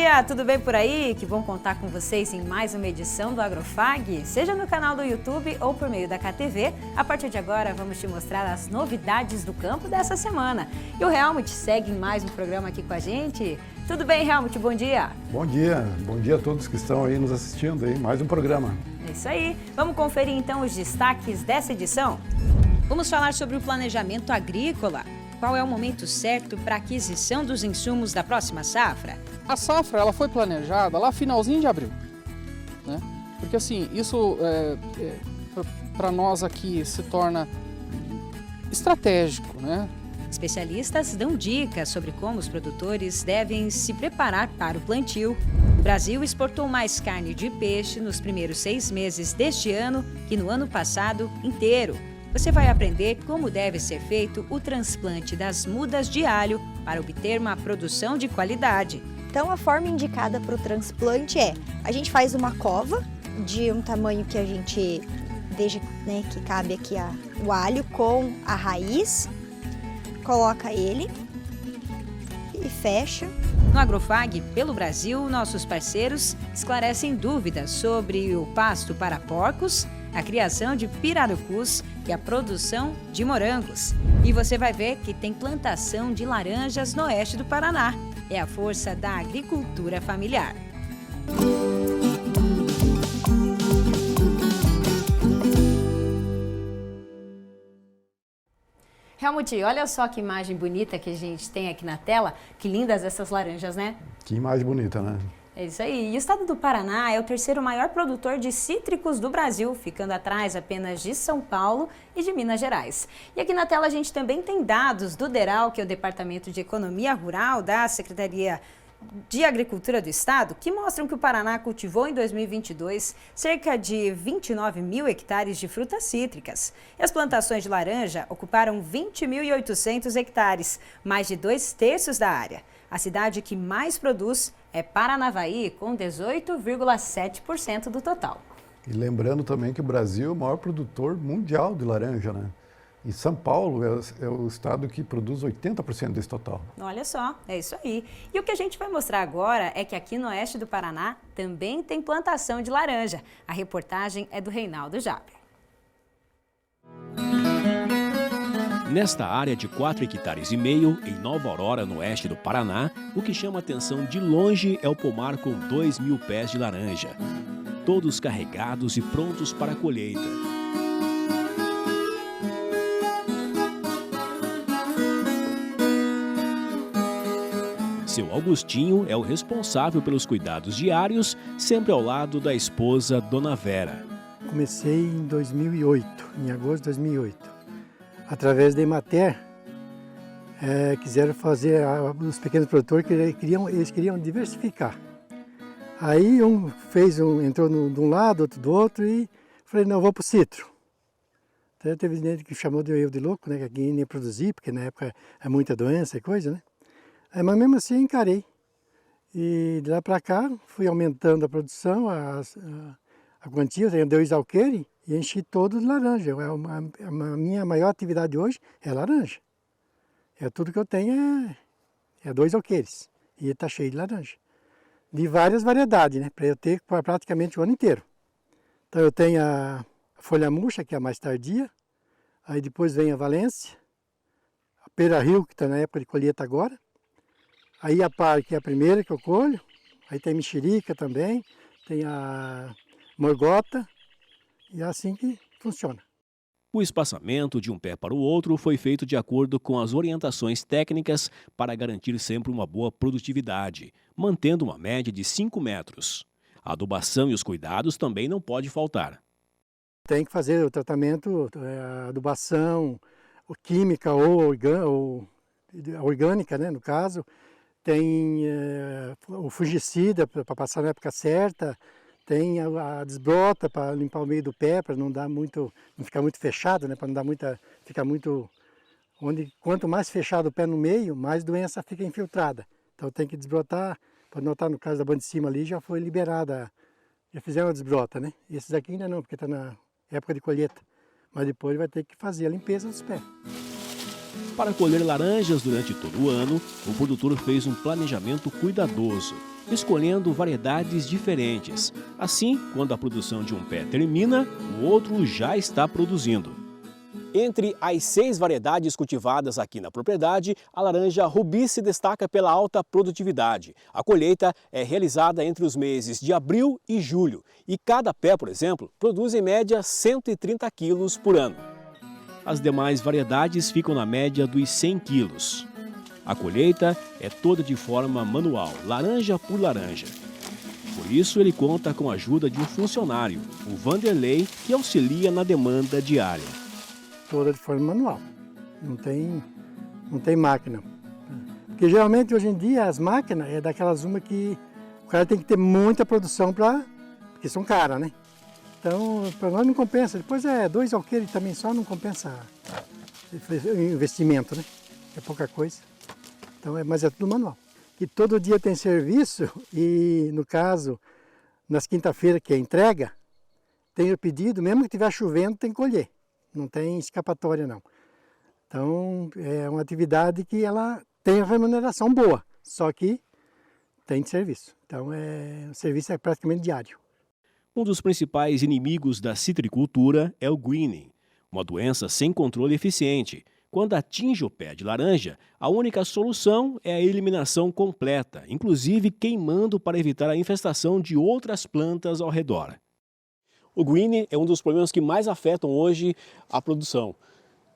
dia, tudo bem por aí? Que bom contar com vocês em mais uma edição do Agrofag, seja no canal do YouTube ou por meio da KTV. A partir de agora vamos te mostrar as novidades do campo dessa semana. E o Helmut segue em mais um programa aqui com a gente. Tudo bem, Helmut? Bom dia. Bom dia a todos que estão aí nos assistindo, aí, mais um programa. É isso aí. Vamos conferir então os destaques dessa edição? Vamos falar sobre o planejamento agrícola. Qual é o momento certo para a aquisição dos insumos da próxima safra? A safra ela foi planejada lá finalzinho de abril, né? Porque assim, isso para nós aqui se torna estratégico, né? Especialistas dão dicas sobre como os produtores devem se preparar para o plantio. O Brasil exportou mais carne de peixe nos primeiros 6 meses deste ano que no ano passado inteiro. Você vai aprender como deve ser feito o transplante das mudas de alho para obter uma produção de qualidade. Então, a forma indicada para o transplante é: a gente faz uma cova de um tamanho que a gente deixa, né, que cabe aqui o alho com a raiz, coloca ele e fecha. No Agrofag, pelo Brasil, nossos parceiros esclarecem dúvidas sobre o pasto para porcos, a criação de pirarucus e a produção de morangos. E você vai ver que tem plantação de laranjas no oeste do Paraná. É a força da agricultura familiar. Helmut, olha só que imagem bonita que a gente tem aqui na tela. Que lindas essas laranjas, né? Que imagem bonita, né? É isso aí. E o estado do Paraná é o terceiro maior produtor de cítricos do Brasil, ficando atrás apenas de São Paulo e de Minas Gerais. E aqui na tela a gente também tem dados do DERAL, que é o Departamento de Economia Rural da Secretaria de Agricultura do Estado, que mostram que o Paraná cultivou em 2022 cerca de 29 mil hectares de frutas cítricas. E as plantações de laranja ocuparam 20.800 hectares, mais de 2/3 da área. A cidade que mais produz é Paranavaí, com 18,7% do total. E lembrando também que o Brasil é o maior produtor mundial de laranja, né? E São Paulo é o estado que produz 80% desse total. Olha só, é isso aí. E o que a gente vai mostrar agora é que aqui no oeste do Paraná também tem plantação de laranja. A reportagem é do Reinaldo Jaber. Nesta área de 4,5 hectares, em Nova Aurora, no oeste do Paraná, o que chama atenção de longe é o pomar com 2.000 pés de laranja, todos carregados e prontos para a colheita. Seu Augustinho é o responsável pelos cuidados diários, sempre ao lado da esposa, Dona Vera. Comecei em 2008, em agosto de 2008. Através da Emater, quiseram fazer, os pequenos produtores eles queriam diversificar. Aí entrou de um lado, outro do outro, e falei, não, eu vou para o citro. Então, teve gente que chamou eu de louco, né, que aqui nem ia produzir, porque na época é muita doença e coisa, né? Mas mesmo assim encarei. E de lá para cá fui aumentando a produção, a quantia, eu tenho 2 alqueires e enchi todo de laranja. A minha maior atividade hoje é laranja. Tudo que eu tenho é 2 alqueires e está cheio de laranja. De várias variedades, né? Para eu ter praticamente o ano inteiro. Então eu tenho a folha murcha, que é a mais tardia. Aí depois vem a Valência, a Pera-Rio, que está na época de colheita agora. Aí a Par, que é a primeira que eu colho. Aí tem a Mexerica também, tem a Morgota, e é assim que funciona. O espaçamento de um pé para o outro foi feito de acordo com as orientações técnicas para garantir sempre uma boa produtividade, mantendo uma média de 5 metros. A adubação e os cuidados também não pode faltar. Tem que fazer o tratamento, a adubação, química ou orgânica, né, no caso. Tem o fungicida para passar na época certa. Tem a desbrota para limpar o meio do pé, para não ficar muito fechado, né? Para não dar ficar muito, quanto mais fechado o pé no meio, mais doença fica infiltrada. Então tem que desbrotar. Pode notar no caso da banda de cima ali, já foi liberada, já fizeram a desbrota, né? Esses aqui ainda não, porque está na época de colheita. Mas depois vai ter que fazer a limpeza dos pés. Para colher laranjas durante todo o ano, o produtor fez um planejamento cuidadoso, escolhendo variedades diferentes. Assim, quando a produção de um pé termina, o outro já está produzindo. Entre as 6 variedades cultivadas aqui na propriedade, a laranja Rubi se destaca pela alta produtividade. A colheita é realizada entre os meses de abril e julho e cada pé, por exemplo, produz em média 130 quilos por ano. As demais variedades ficam na média dos 100 quilos. A colheita é toda de forma manual, laranja por laranja. Por isso, ele conta com a ajuda de um funcionário, o Vanderlei, que auxilia na demanda diária. Toda de forma manual, não tem máquina. Porque geralmente hoje em dia as máquinas é daquelas uma que o cara tem que ter muita produção porque são caras, né? Então para nós não compensa, depois 2 alqueires também só não compensa o investimento, né? É pouca coisa, então mas é tudo manual. E todo dia tem serviço e no caso, nas quinta-feiras que é entrega, tem o pedido, mesmo que estiver chovendo tem que colher. Não tem escapatória, não. Então, é uma atividade que ela tem uma remuneração boa, só que tem de serviço. Então, o serviço é praticamente diário. Um dos principais inimigos da citricultura é o greening, uma doença sem controle eficiente. Quando atinge o pé de laranja, a única solução é a eliminação completa, inclusive queimando para evitar a infestação de outras plantas ao redor. O greening é um dos problemas que mais afetam hoje a produção.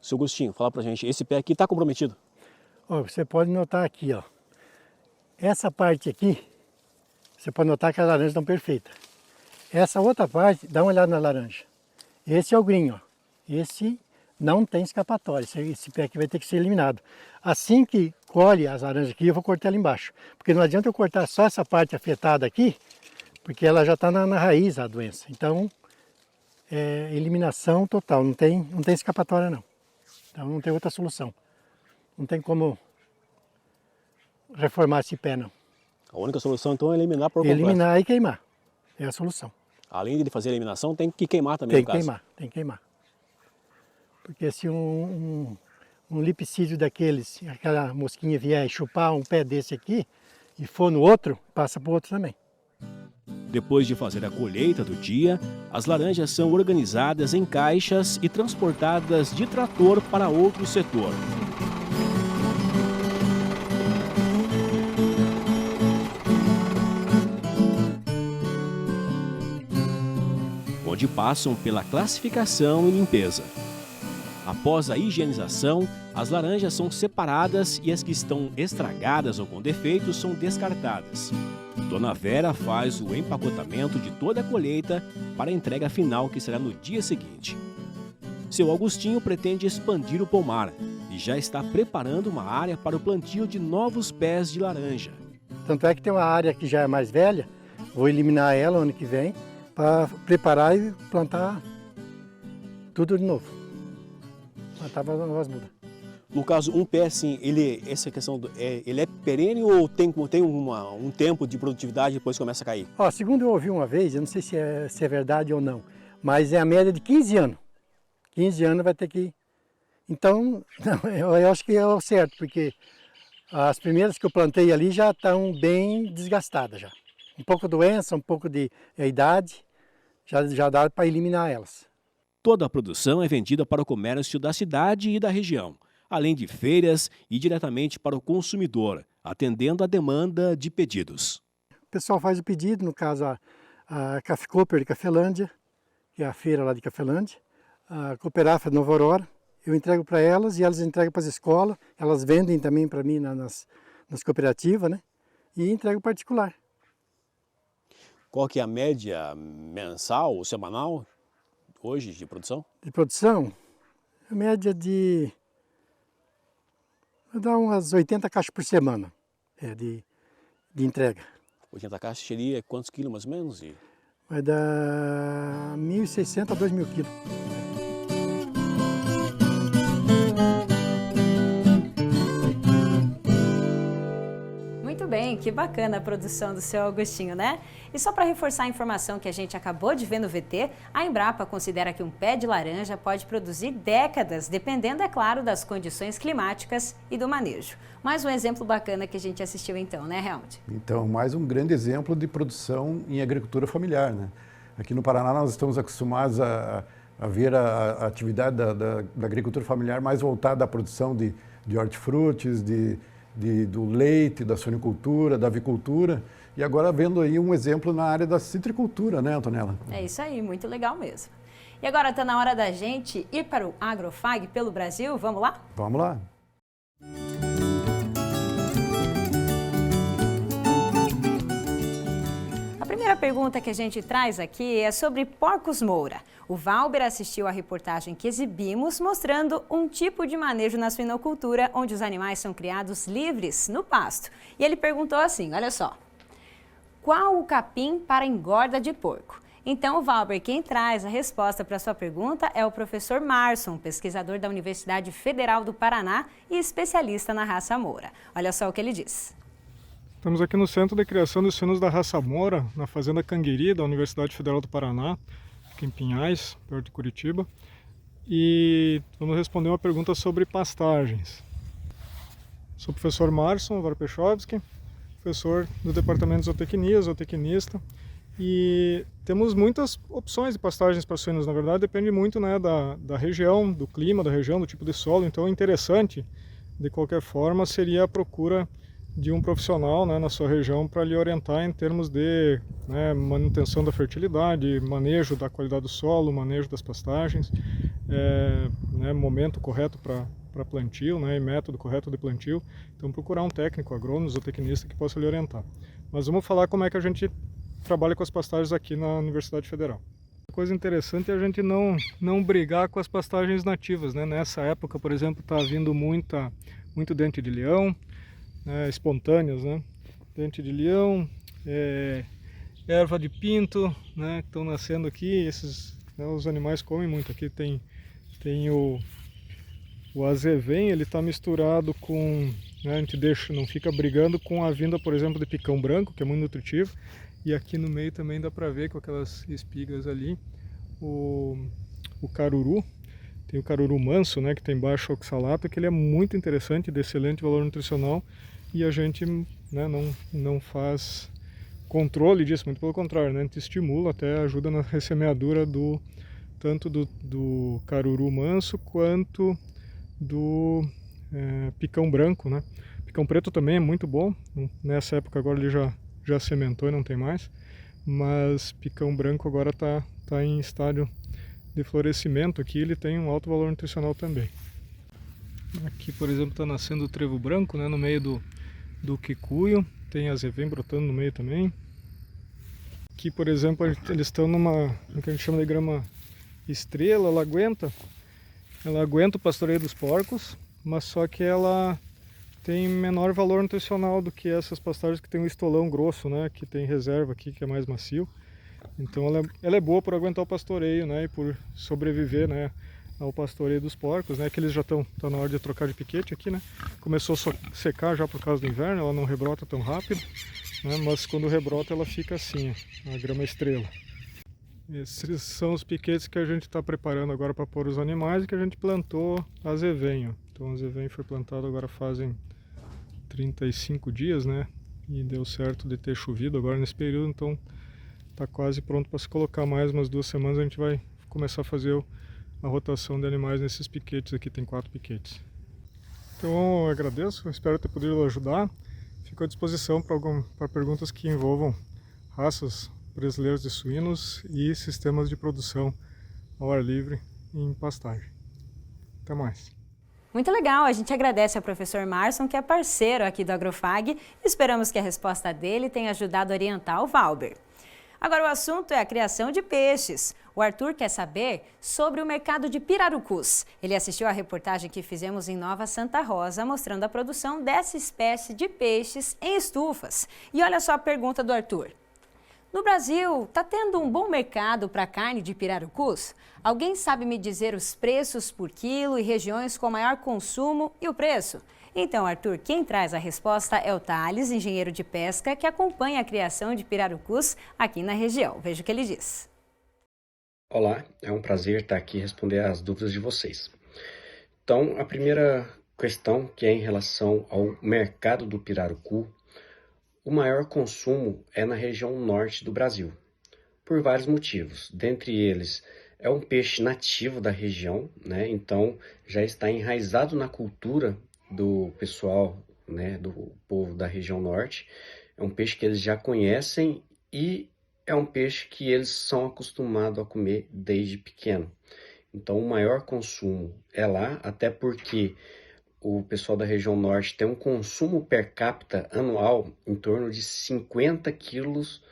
Seu Agostinho, fala pra gente, esse pé aqui está comprometido? Você pode notar aqui, essa parte aqui, você pode notar que as laranjas estão perfeitas. Essa outra parte, dá uma olhada na laranja. Esse é o green, Esse não tem escapatória, esse pé aqui vai ter que ser eliminado. Assim que colhe as laranjas aqui, eu vou cortar ela embaixo. Porque não adianta eu cortar só essa parte afetada aqui, porque ela já está na raiz a doença. Então, eliminação total, não tem escapatória não. Então não tem outra solução. Não tem como reformar esse pé não. A única solução então é eliminar por completo. Eliminar e queimar, é a solução. Além de fazer a eliminação, tem que queimar também, Tem que queimar. Porque se um lipicídio daqueles, aquela mosquinha vier e chupar um pé desse aqui, e for no outro, passa para o outro também. Depois de fazer a colheita do dia, as laranjas são organizadas em caixas e transportadas de trator para outro setor. Onde passam pela classificação e limpeza. Após a higienização, as laranjas são separadas e as que estão estragadas ou com defeitos são descartadas. Dona Vera faz o empacotamento de toda a colheita para a entrega final, que será no dia seguinte. Seu Agostinho pretende expandir o pomar e já está preparando uma área para o plantio de novos pés de laranja. Tanto é que tem uma área que já é mais velha, vou eliminar ela ano que vem, para preparar e plantar tudo de novo. Plantar novas mudas. No caso, um pé, assim, essa questão, ele é perene ou tem um tempo de produtividade e depois começa a cair? Segundo eu ouvi uma vez, eu não sei se é verdade ou não, mas é a média de 15 anos. 15 anos vai ter que... Então, eu acho que é o certo, porque as primeiras que eu plantei ali já estão bem desgastadas já. Um pouco doença, um pouco de idade, já dá para eliminar elas. Toda a produção é vendida para o comércio da cidade e da região, além de feiras e diretamente para o consumidor, atendendo a demanda de pedidos. O pessoal faz o pedido, no caso a Café de Cafelândia, que é a feira lá de Cafelândia, a Cooperafa de Nova Aurora, eu entrego para elas e elas entregam para as escolas, elas vendem também para mim nas cooperativas, né? E entrego particular. Qual que é a média mensal ou semanal hoje de produção? De produção, a média vai dar umas 80 caixas por semana de entrega. 80 caixas seria quantos quilos mais ou menos? Vai dar 1.600 a 2.000 quilos. Muito bem, que bacana a produção do seu Augustinho, né? E só para reforçar a informação que a gente acabou de ver no VT, a Embrapa considera que um pé de laranja pode produzir décadas, dependendo, é claro, das condições climáticas e do manejo. Mais um exemplo bacana que a gente assistiu então, né, Helmut? Então, mais um grande exemplo de produção em agricultura familiar, né? Aqui no Paraná nós estamos acostumados a ver a atividade da agricultura familiar mais voltada à produção de hortifrutis, do leite, da suinicultura, da avicultura, e agora vendo aí um exemplo na área da citricultura, né, Antonella? É isso aí, muito legal mesmo. E agora está na hora da gente ir para o Agrofag pelo Brasil, vamos lá? Vamos lá. A primeira pergunta que a gente traz aqui é sobre porcos Moura. O Valber assistiu à reportagem que exibimos mostrando um tipo de manejo na suinocultura onde os animais são criados livres no pasto. E ele perguntou assim, olha só, qual o capim para engorda de porco? Então, Valber, quem traz a resposta para a sua pergunta é o professor Marson, pesquisador da Universidade Federal do Paraná e especialista na raça Moura. Olha só o que ele diz. Estamos aqui no Centro de Criação de Suínos da Raça Moura, na Fazenda Canguiri, da Universidade Federal do Paraná, aqui em Pinhais, perto de Curitiba. E vamos responder uma pergunta sobre pastagens. Sou o professor Marson Warpechowski, professor do Departamento de Zootecnia, zootecnista. E temos muitas opções de pastagens para suínos, na verdade depende muito, né, da região, do clima da região, do tipo de solo. Então é interessante, de qualquer forma, seria a procura de um profissional, né, na sua região para lhe orientar em termos de, né, manutenção da fertilidade, manejo da qualidade do solo, manejo das pastagens, né, momento correto para plantio, né, e método correto de plantio. Então procurar um técnico, agrônomo, zootecnista que possa lhe orientar. Mas vamos falar como é que a gente trabalha com as pastagens aqui na Universidade Federal. Uma coisa interessante é a gente não brigar com as pastagens nativas, né? Nessa época, por exemplo, está vindo muito dente de leão, espontâneas, né? Dente de leão, erva de pinto, né? Que estão nascendo aqui. Esses, né, os animais comem muito. Aqui tem o azevém, ele está misturado com, né, a gente não fica brigando com a vinda, por exemplo, de picão branco, que é muito nutritivo. E aqui no meio também dá para ver com aquelas espigas ali o caruru. Tem o caruru manso, né, que tem baixo oxalato, que ele é muito interessante, de excelente valor nutricional, e a gente, né, não faz controle disso, muito pelo contrário, né, a gente estimula, até ajuda na ressemeadura tanto do caruru manso quanto do picão branco, né. Picão preto também é muito bom, nessa época agora ele já sementou e não tem mais, mas picão branco agora tá em estágio de florescimento aqui, ele tem um alto valor nutricional também. Aqui, por exemplo, está nascendo o trevo branco, né, no meio do quicuio, tem azevém brotando no meio também. Aqui, por exemplo, eles estão no que a gente chama de grama estrela, ela aguenta o pastoreio dos porcos, mas só que ela tem menor valor nutricional do que essas pastagens que tem um estolão grosso, né, que tem reserva aqui, que é mais macio. Então ela é boa por aguentar o pastoreio, né, e por sobreviver, né, ao pastoreio dos porcos, né, que eles já tá na hora de trocar de piquete aqui, né. Começou a secar já por causa do inverno, ela não rebrota tão rápido, né, mas quando rebrota ela fica assim, ó, a grama estrela. Esses são os piquetes que a gente está preparando agora para pôr os animais e que a gente plantou azevém, ó. Então o azevém foi plantado agora fazem 35 dias, né? E deu certo de ter chovido agora nesse período, então está quase pronto para se colocar. Mais umas 2 semanas a gente vai começar a fazer a rotação de animais nesses piquetes aqui, tem 4 piquetes. Então eu agradeço, espero ter podido ajudar. Fico à disposição para perguntas que envolvam raças brasileiras de suínos e sistemas de produção ao ar livre em pastagem. Até mais. Muito legal, a gente agradece ao professor Marson, que é parceiro aqui do Agrofag, e esperamos que a resposta dele tenha ajudado a orientar o Valber. Agora o assunto é a criação de peixes. O Arthur quer saber sobre o mercado de pirarucus. Ele assistiu à reportagem que fizemos em Nova Santa Rosa, mostrando a produção dessa espécie de peixes em estufas. E olha só a pergunta do Arthur. No Brasil, está tendo um bom mercado para carne de pirarucus? Alguém sabe me dizer os preços por quilo e regiões com maior consumo e o preço? Então, Arthur, quem traz a resposta é o Thales, engenheiro de pesca, que acompanha a criação de pirarucus aqui na região. Veja o que ele diz. Olá, é um prazer estar aqui e responder às dúvidas de vocês. Então, a primeira questão, que é em relação ao mercado do pirarucu, o maior consumo é na região norte do Brasil, por vários motivos. Dentre eles, é um peixe nativo da região, né? Então já está enraizado na cultura do pessoal, né? Do povo da região norte. É um peixe que eles já conhecem e é um peixe que eles são acostumados a comer desde pequeno. Então o maior consumo é lá, até porque o pessoal da região norte tem um consumo per capita anual em torno de 50 quilos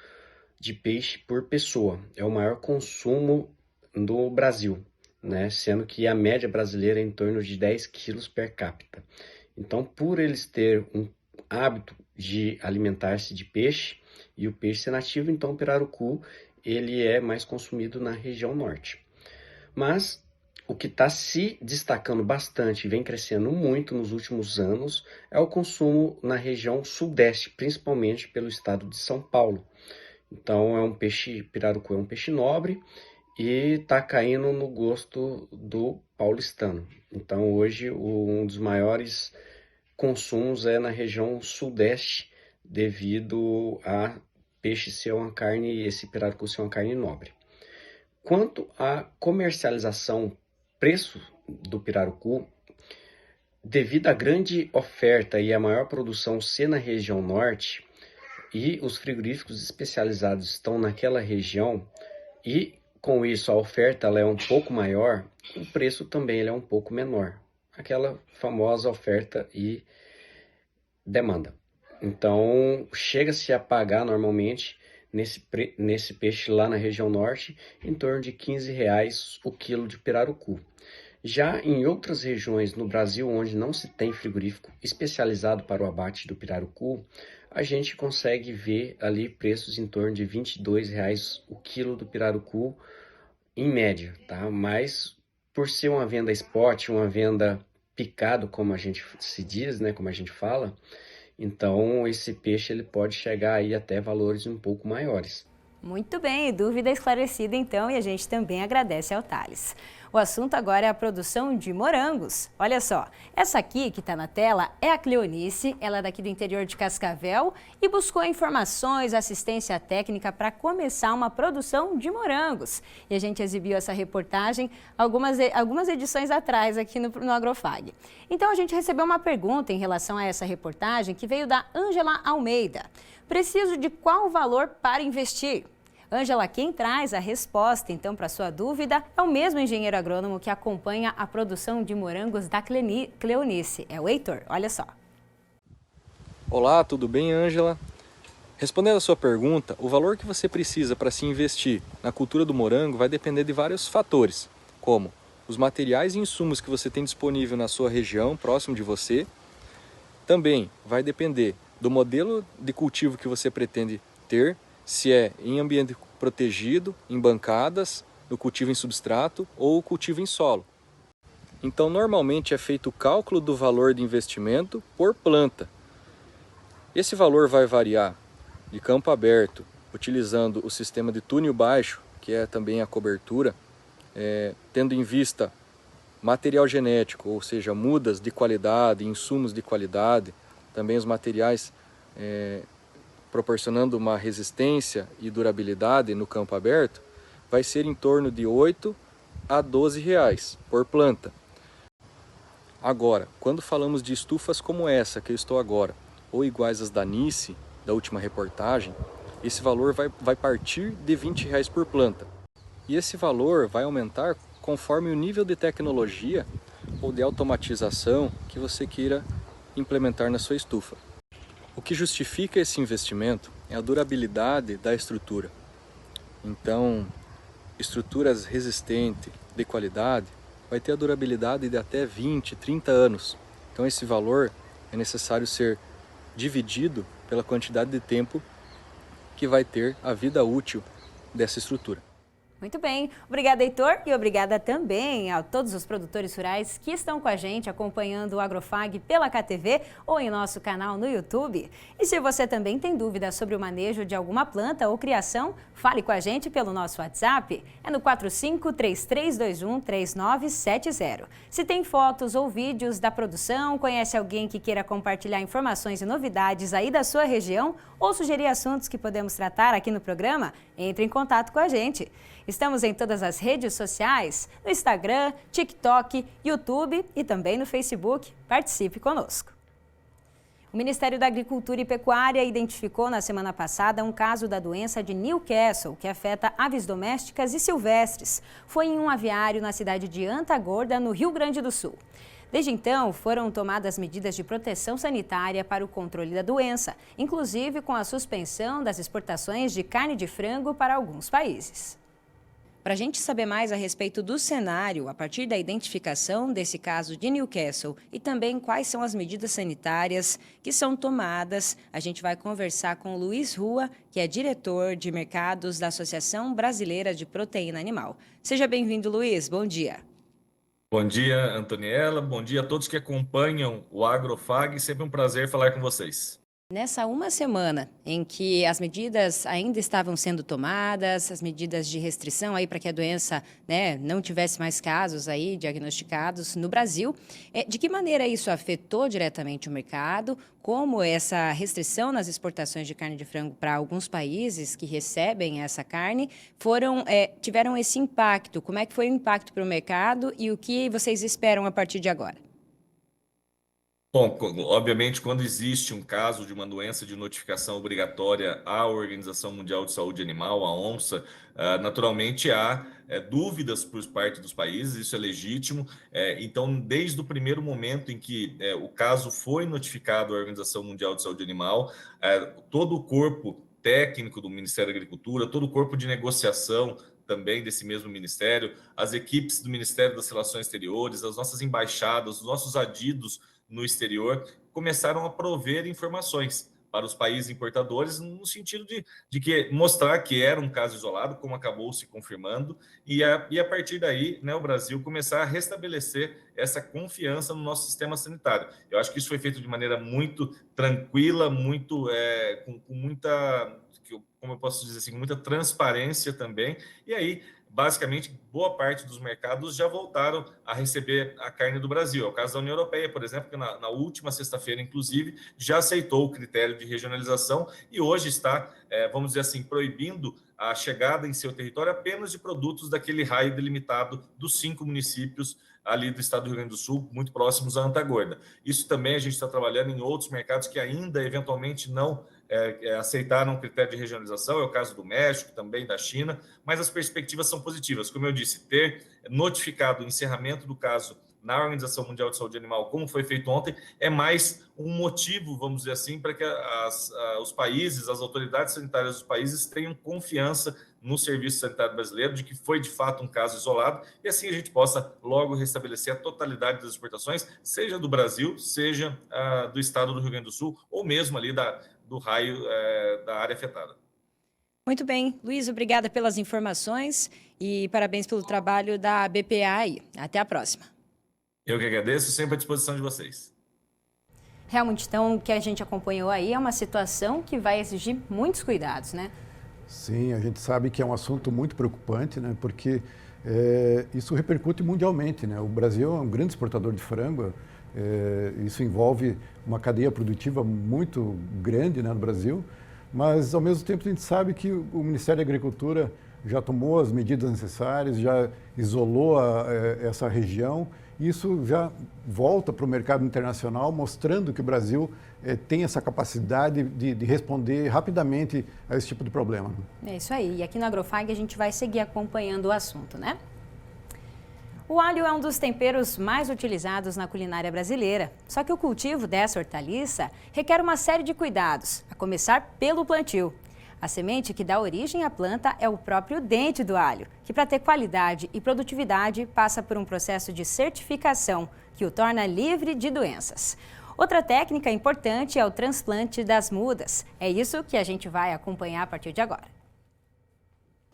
de peixe por pessoa. É o maior consumo do Brasil, né? Sendo que a média brasileira é em torno de 10 quilos per capita. Então, por eles terem um hábito de alimentar-se de peixe e o peixe ser nativo, então o pirarucu ele é mais consumido na região norte. Mas o que está se destacando bastante e vem crescendo muito nos últimos anos é o consumo na região sudeste, principalmente pelo estado de São Paulo. Então é um peixe, pirarucu é um peixe nobre e está caindo no gosto do paulistano. Então hoje um dos maiores consumos é na região sudeste devido a peixe ser uma carne, esse pirarucu ser uma carne nobre. Quanto à comercialização, preço do pirarucu, devido à grande oferta e à maior produção ser na região norte, e os frigoríficos especializados estão naquela região, e com isso a oferta ela é um pouco maior, o preço também ele é um pouco menor. Aquela famosa oferta e demanda. Então chega-se a pagar normalmente nesse peixe lá na região norte, em torno de R$15 o quilo de pirarucu. Já em outras regiões no Brasil, onde não se tem frigorífico especializado para o abate do pirarucu, a gente consegue ver ali preços em torno de R$22 o quilo do pirarucu, em média, tá? Mas por ser uma venda spot, uma venda picado, como a gente se diz, né, como a gente fala, então esse peixe ele pode chegar aí até valores um pouco maiores. Muito bem, dúvida esclarecida então, e a gente também agradece ao Thales. O assunto agora é a produção de morangos. Olha só, essa aqui que está na tela é a Cleonice, ela é daqui do interior de Cascavel e buscou informações, assistência técnica para começar uma produção de morangos. E a gente exibiu essa reportagem algumas edições atrás aqui no Agrofag. Então a gente recebeu uma pergunta em relação a essa reportagem que veio da Ângela Almeida. Preciso de qual valor para investir? Ângela, quem traz a resposta, então, para sua dúvida é o mesmo engenheiro agrônomo que acompanha a produção de morangos da Cleonice, é o Heitor. Olha só. Olá, tudo bem, Ângela? Respondendo a sua pergunta, o valor que você precisa para se investir na cultura do morango vai depender de vários fatores, como os materiais e insumos que você tem disponível na sua região, próximo de você. Também vai depender do modelo de cultivo que você pretende ter, se é em ambiente protegido, em bancadas, no cultivo em substrato ou cultivo em solo. Então, normalmente é feito o cálculo do valor de investimento por planta. Esse valor vai variar de campo aberto, utilizando o sistema de túnel baixo, que é também a cobertura, tendo em vista material genético, ou seja, mudas de qualidade, insumos de qualidade, também os materiais proporcionando uma resistência e durabilidade no campo aberto, vai ser em torno de R$8 a R$12 por planta. Agora, quando falamos de estufas como essa que eu estou agora, ou iguais às da Nice, da última reportagem, esse valor vai partir de R$20 por planta. E esse valor vai aumentar conforme o nível de tecnologia ou de automatização que você queira implementar na sua estufa. O que justifica esse investimento é a durabilidade da estrutura. Então, estruturas resistentes, de qualidade, vai ter a durabilidade de até 20, 30 anos. Então esse valor é necessário ser dividido pela quantidade de tempo que vai ter a vida útil dessa estrutura. Muito bem, obrigada, Heitor, e obrigada também a todos os produtores rurais que estão com a gente acompanhando o Agrofag pela KTV ou em nosso canal no YouTube. E se você também tem dúvidas sobre o manejo de alguma planta ou criação, fale com a gente pelo nosso WhatsApp, é no 4533213970. Se tem fotos ou vídeos da produção, conhece alguém que queira compartilhar informações e novidades aí da sua região ou sugerir assuntos que podemos tratar aqui no programa, entre em contato com a gente. Estamos em todas as redes sociais, no Instagram, TikTok, YouTube e também no Facebook. Participe conosco. O Ministério da Agricultura e Pecuária identificou na semana passada um caso da doença de Newcastle, que afeta aves domésticas e silvestres. Foi em um aviário na cidade de Antagorda, no Rio Grande do Sul. Desde então, foram tomadas medidas de proteção sanitária para o controle da doença, inclusive com a suspensão das exportações de carne de frango para alguns países. Para a gente saber mais a respeito do cenário, a partir da identificação desse caso de Newcastle e também quais são as medidas sanitárias que são tomadas, a gente vai conversar com o Luiz Rua, que é diretor de mercados da Associação Brasileira de Proteína Animal. Seja bem-vindo, Luiz. Bom dia. Bom dia, Antoniela. Bom dia a todos que acompanham o Agrofag. Sempre um prazer falar com vocês. Nessa uma semana em que as medidas ainda estavam sendo tomadas, as medidas de restrição aí para que a doença, não tivesse mais casos aí diagnosticados no Brasil, de que maneira isso afetou diretamente o mercado? Como essa restrição nas exportações de carne de frango para alguns países que recebem essa carne tiveram esse impacto? Como é que foi o impacto para o mercado e o que vocês esperam a partir de agora? Bom, obviamente, quando existe um caso de uma doença de notificação obrigatória à Organização Mundial de Saúde Animal, a OMSA, naturalmente há dúvidas por parte dos países, isso é legítimo. Então, desde o primeiro momento em que o caso foi notificado à Organização Mundial de Saúde Animal, todo o corpo técnico do Ministério da Agricultura, todo o corpo de negociação também desse mesmo ministério, as equipes do Ministério das Relações Exteriores, as nossas embaixadas, os nossos adidos no exterior, começaram a prover informações para os países importadores no sentido de que mostrar que era um caso isolado, como acabou se confirmando, e a partir daí, o Brasil começar a restabelecer essa confiança no nosso sistema sanitário. Eu acho que isso foi feito de maneira muito tranquila, com muita, como eu posso dizer assim, muita transparência também, e aí basicamente, boa parte dos mercados já voltaram a receber a carne do Brasil. É o caso da União Europeia, por exemplo, que na última sexta-feira, inclusive, já aceitou o critério de regionalização e hoje está, vamos dizer assim, proibindo a chegada em seu território apenas de produtos daquele raio delimitado dos 5 municípios ali do estado do Rio Grande do Sul, muito próximos a Antagorda. Isso também a gente está trabalhando em outros mercados que ainda, eventualmente, não aceitaram o critério de regionalização, é o caso do México, também da China, mas as perspectivas são positivas. Como eu disse, ter notificado o encerramento do caso na Organização Mundial de Saúde Animal, como foi feito ontem, é mais um motivo, vamos dizer assim, para que os países, as autoridades sanitárias dos países tenham confiança no Serviço Sanitário Brasileiro, de que foi de fato um caso isolado, e assim a gente possa logo restabelecer a totalidade das exportações, seja do Brasil, seja do estado do Rio Grande do Sul, ou mesmo ali do raio da área afetada. Muito bem, Luiz, obrigada pelas informações e parabéns pelo trabalho da BPA. Até a próxima. Eu que agradeço, sempre à disposição de vocês. Realmente, então, o que a gente acompanhou aí é uma situação que vai exigir muitos cuidados, né? Sim, a gente sabe que é um assunto muito preocupante, né? Porque isso repercute mundialmente, né? O Brasil é um grande exportador de frango, isso envolve uma cadeia produtiva muito grande, né, no Brasil, mas ao mesmo tempo a gente sabe que o Ministério da Agricultura já tomou as medidas necessárias, já isolou essa região, e isso já volta para o mercado internacional, mostrando que o Brasil tem essa capacidade de responder rapidamente a esse tipo de problema. É isso aí, e aqui no Agrofag a gente vai seguir acompanhando o assunto, né? O alho é um dos temperos mais utilizados na culinária brasileira, só que o cultivo dessa hortaliça requer uma série de cuidados, a começar pelo plantio. A semente que dá origem à planta é o próprio dente do alho, que para ter qualidade e produtividade passa por um processo de certificação, que o torna livre de doenças. Outra técnica importante é o transplante das mudas. É isso que a gente vai acompanhar a partir de agora.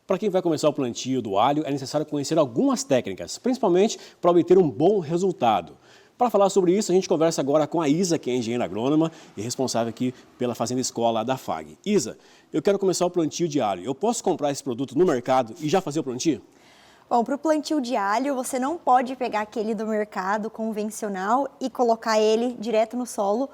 Para quem vai começar o plantio do alho, é necessário conhecer algumas técnicas, principalmente para obter um bom resultado. Para falar sobre isso, a gente conversa agora com a Isa, que é engenheira agrônoma e responsável aqui pela Fazenda Escola da FAG. Isa, eu quero começar o plantio de alho. Eu posso comprar esse produto no mercado e já fazer o plantio? Bom, para o plantio de alho, você não pode pegar aquele do mercado convencional e colocar ele direto no solo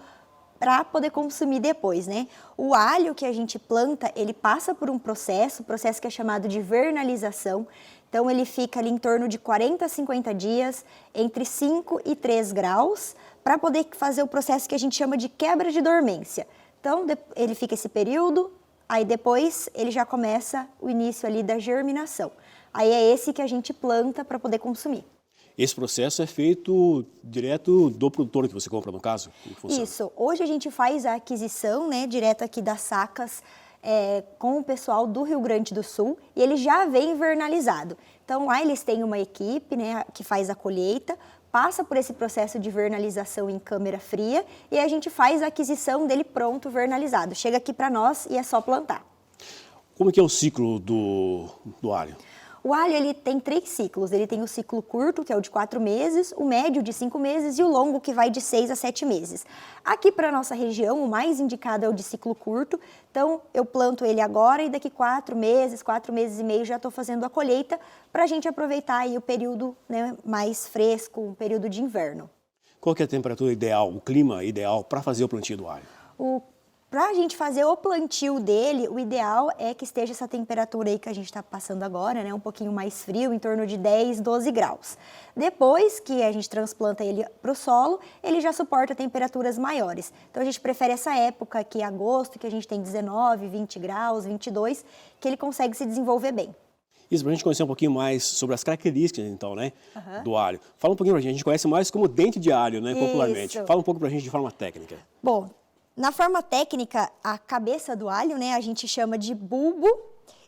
para poder consumir depois, né? O alho que a gente planta, ele passa por um processo que é chamado de vernalização. Então, ele fica ali em torno de 40 a 50 dias, entre 5 e 3 graus, para poder fazer o processo que a gente chama de quebra de dormência. Então, ele fica esse período, aí depois ele já começa o início ali da germinação. Aí é esse que a gente planta para poder consumir. Esse processo é feito direto do produtor que você compra, no caso? Isso. Hoje a gente faz a aquisição, né, direto aqui das sacas, com o pessoal do Rio Grande do Sul, e ele já vem vernalizado. Então lá eles têm uma equipe, né, que faz a colheita, passa por esse processo de vernalização em câmera fria e a gente faz a aquisição dele pronto, vernalizado. Chega aqui para nós e é só plantar. Como que é o ciclo do alho? O alho ele tem 3 ciclos, ele tem o ciclo curto, que é o de 4 meses, o médio de 5 meses e o longo, que vai de 6 a 7 meses. Aqui para a nossa região, o mais indicado é o de ciclo curto, então eu planto ele agora e daqui 4 meses e meio já estou fazendo a colheita para a gente aproveitar aí o período, né, mais fresco, um período de inverno. Qual que é a temperatura ideal, o clima ideal para fazer o plantio do alho? Para a gente fazer o plantio dele, o ideal é que esteja essa temperatura aí que a gente está passando agora, né? Um pouquinho mais frio, em torno de 10, 12 graus. Depois que a gente transplanta ele para o solo, ele já suporta temperaturas maiores. Então a gente prefere essa época aqui, agosto, que a gente tem 19, 20 graus, 22, que ele consegue se desenvolver bem. Isso, para a gente conhecer um pouquinho mais sobre as características, então, né, do alho. Fala um pouquinho para a gente conhece mais como dente de alho, né, popularmente. Fala um pouco para a gente de forma técnica. Bom, na forma técnica, a cabeça do alho, né, a gente chama de bulbo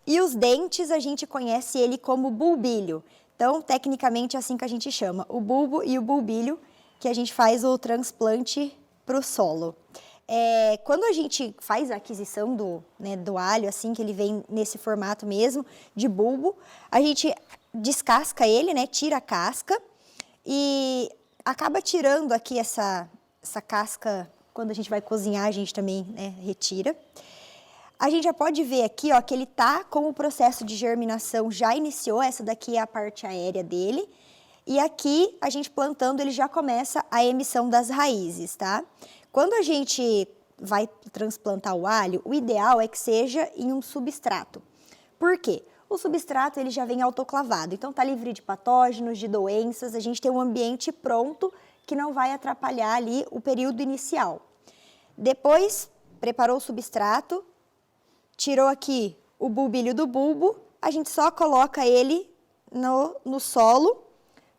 e os dentes a gente conhece ele como bulbilho. Então, tecnicamente é assim que a gente chama, o bulbo e o bulbilho, que a gente faz o transplante para o solo. Quando a gente faz a aquisição do alho, assim que ele vem nesse formato mesmo, de bulbo, a gente descasca ele, né, tira a casca e acaba tirando aqui essa casca. Quando a gente vai cozinhar, a gente também, né, retira. A gente já pode ver aqui, ó, que ele tá com o processo de germinação, já iniciou, essa daqui é a parte aérea dele. E aqui, a gente plantando, ele já começa a emissão das raízes, tá? Quando a gente vai transplantar o alho, o ideal é que seja em um substrato. Por quê? O substrato, ele já vem autoclavado, então tá livre de patógenos, de doenças, a gente tem um ambiente pronto que não vai atrapalhar ali o período inicial. Depois, preparou o substrato, tirou aqui o bulbilho do bulbo, a gente só coloca ele no solo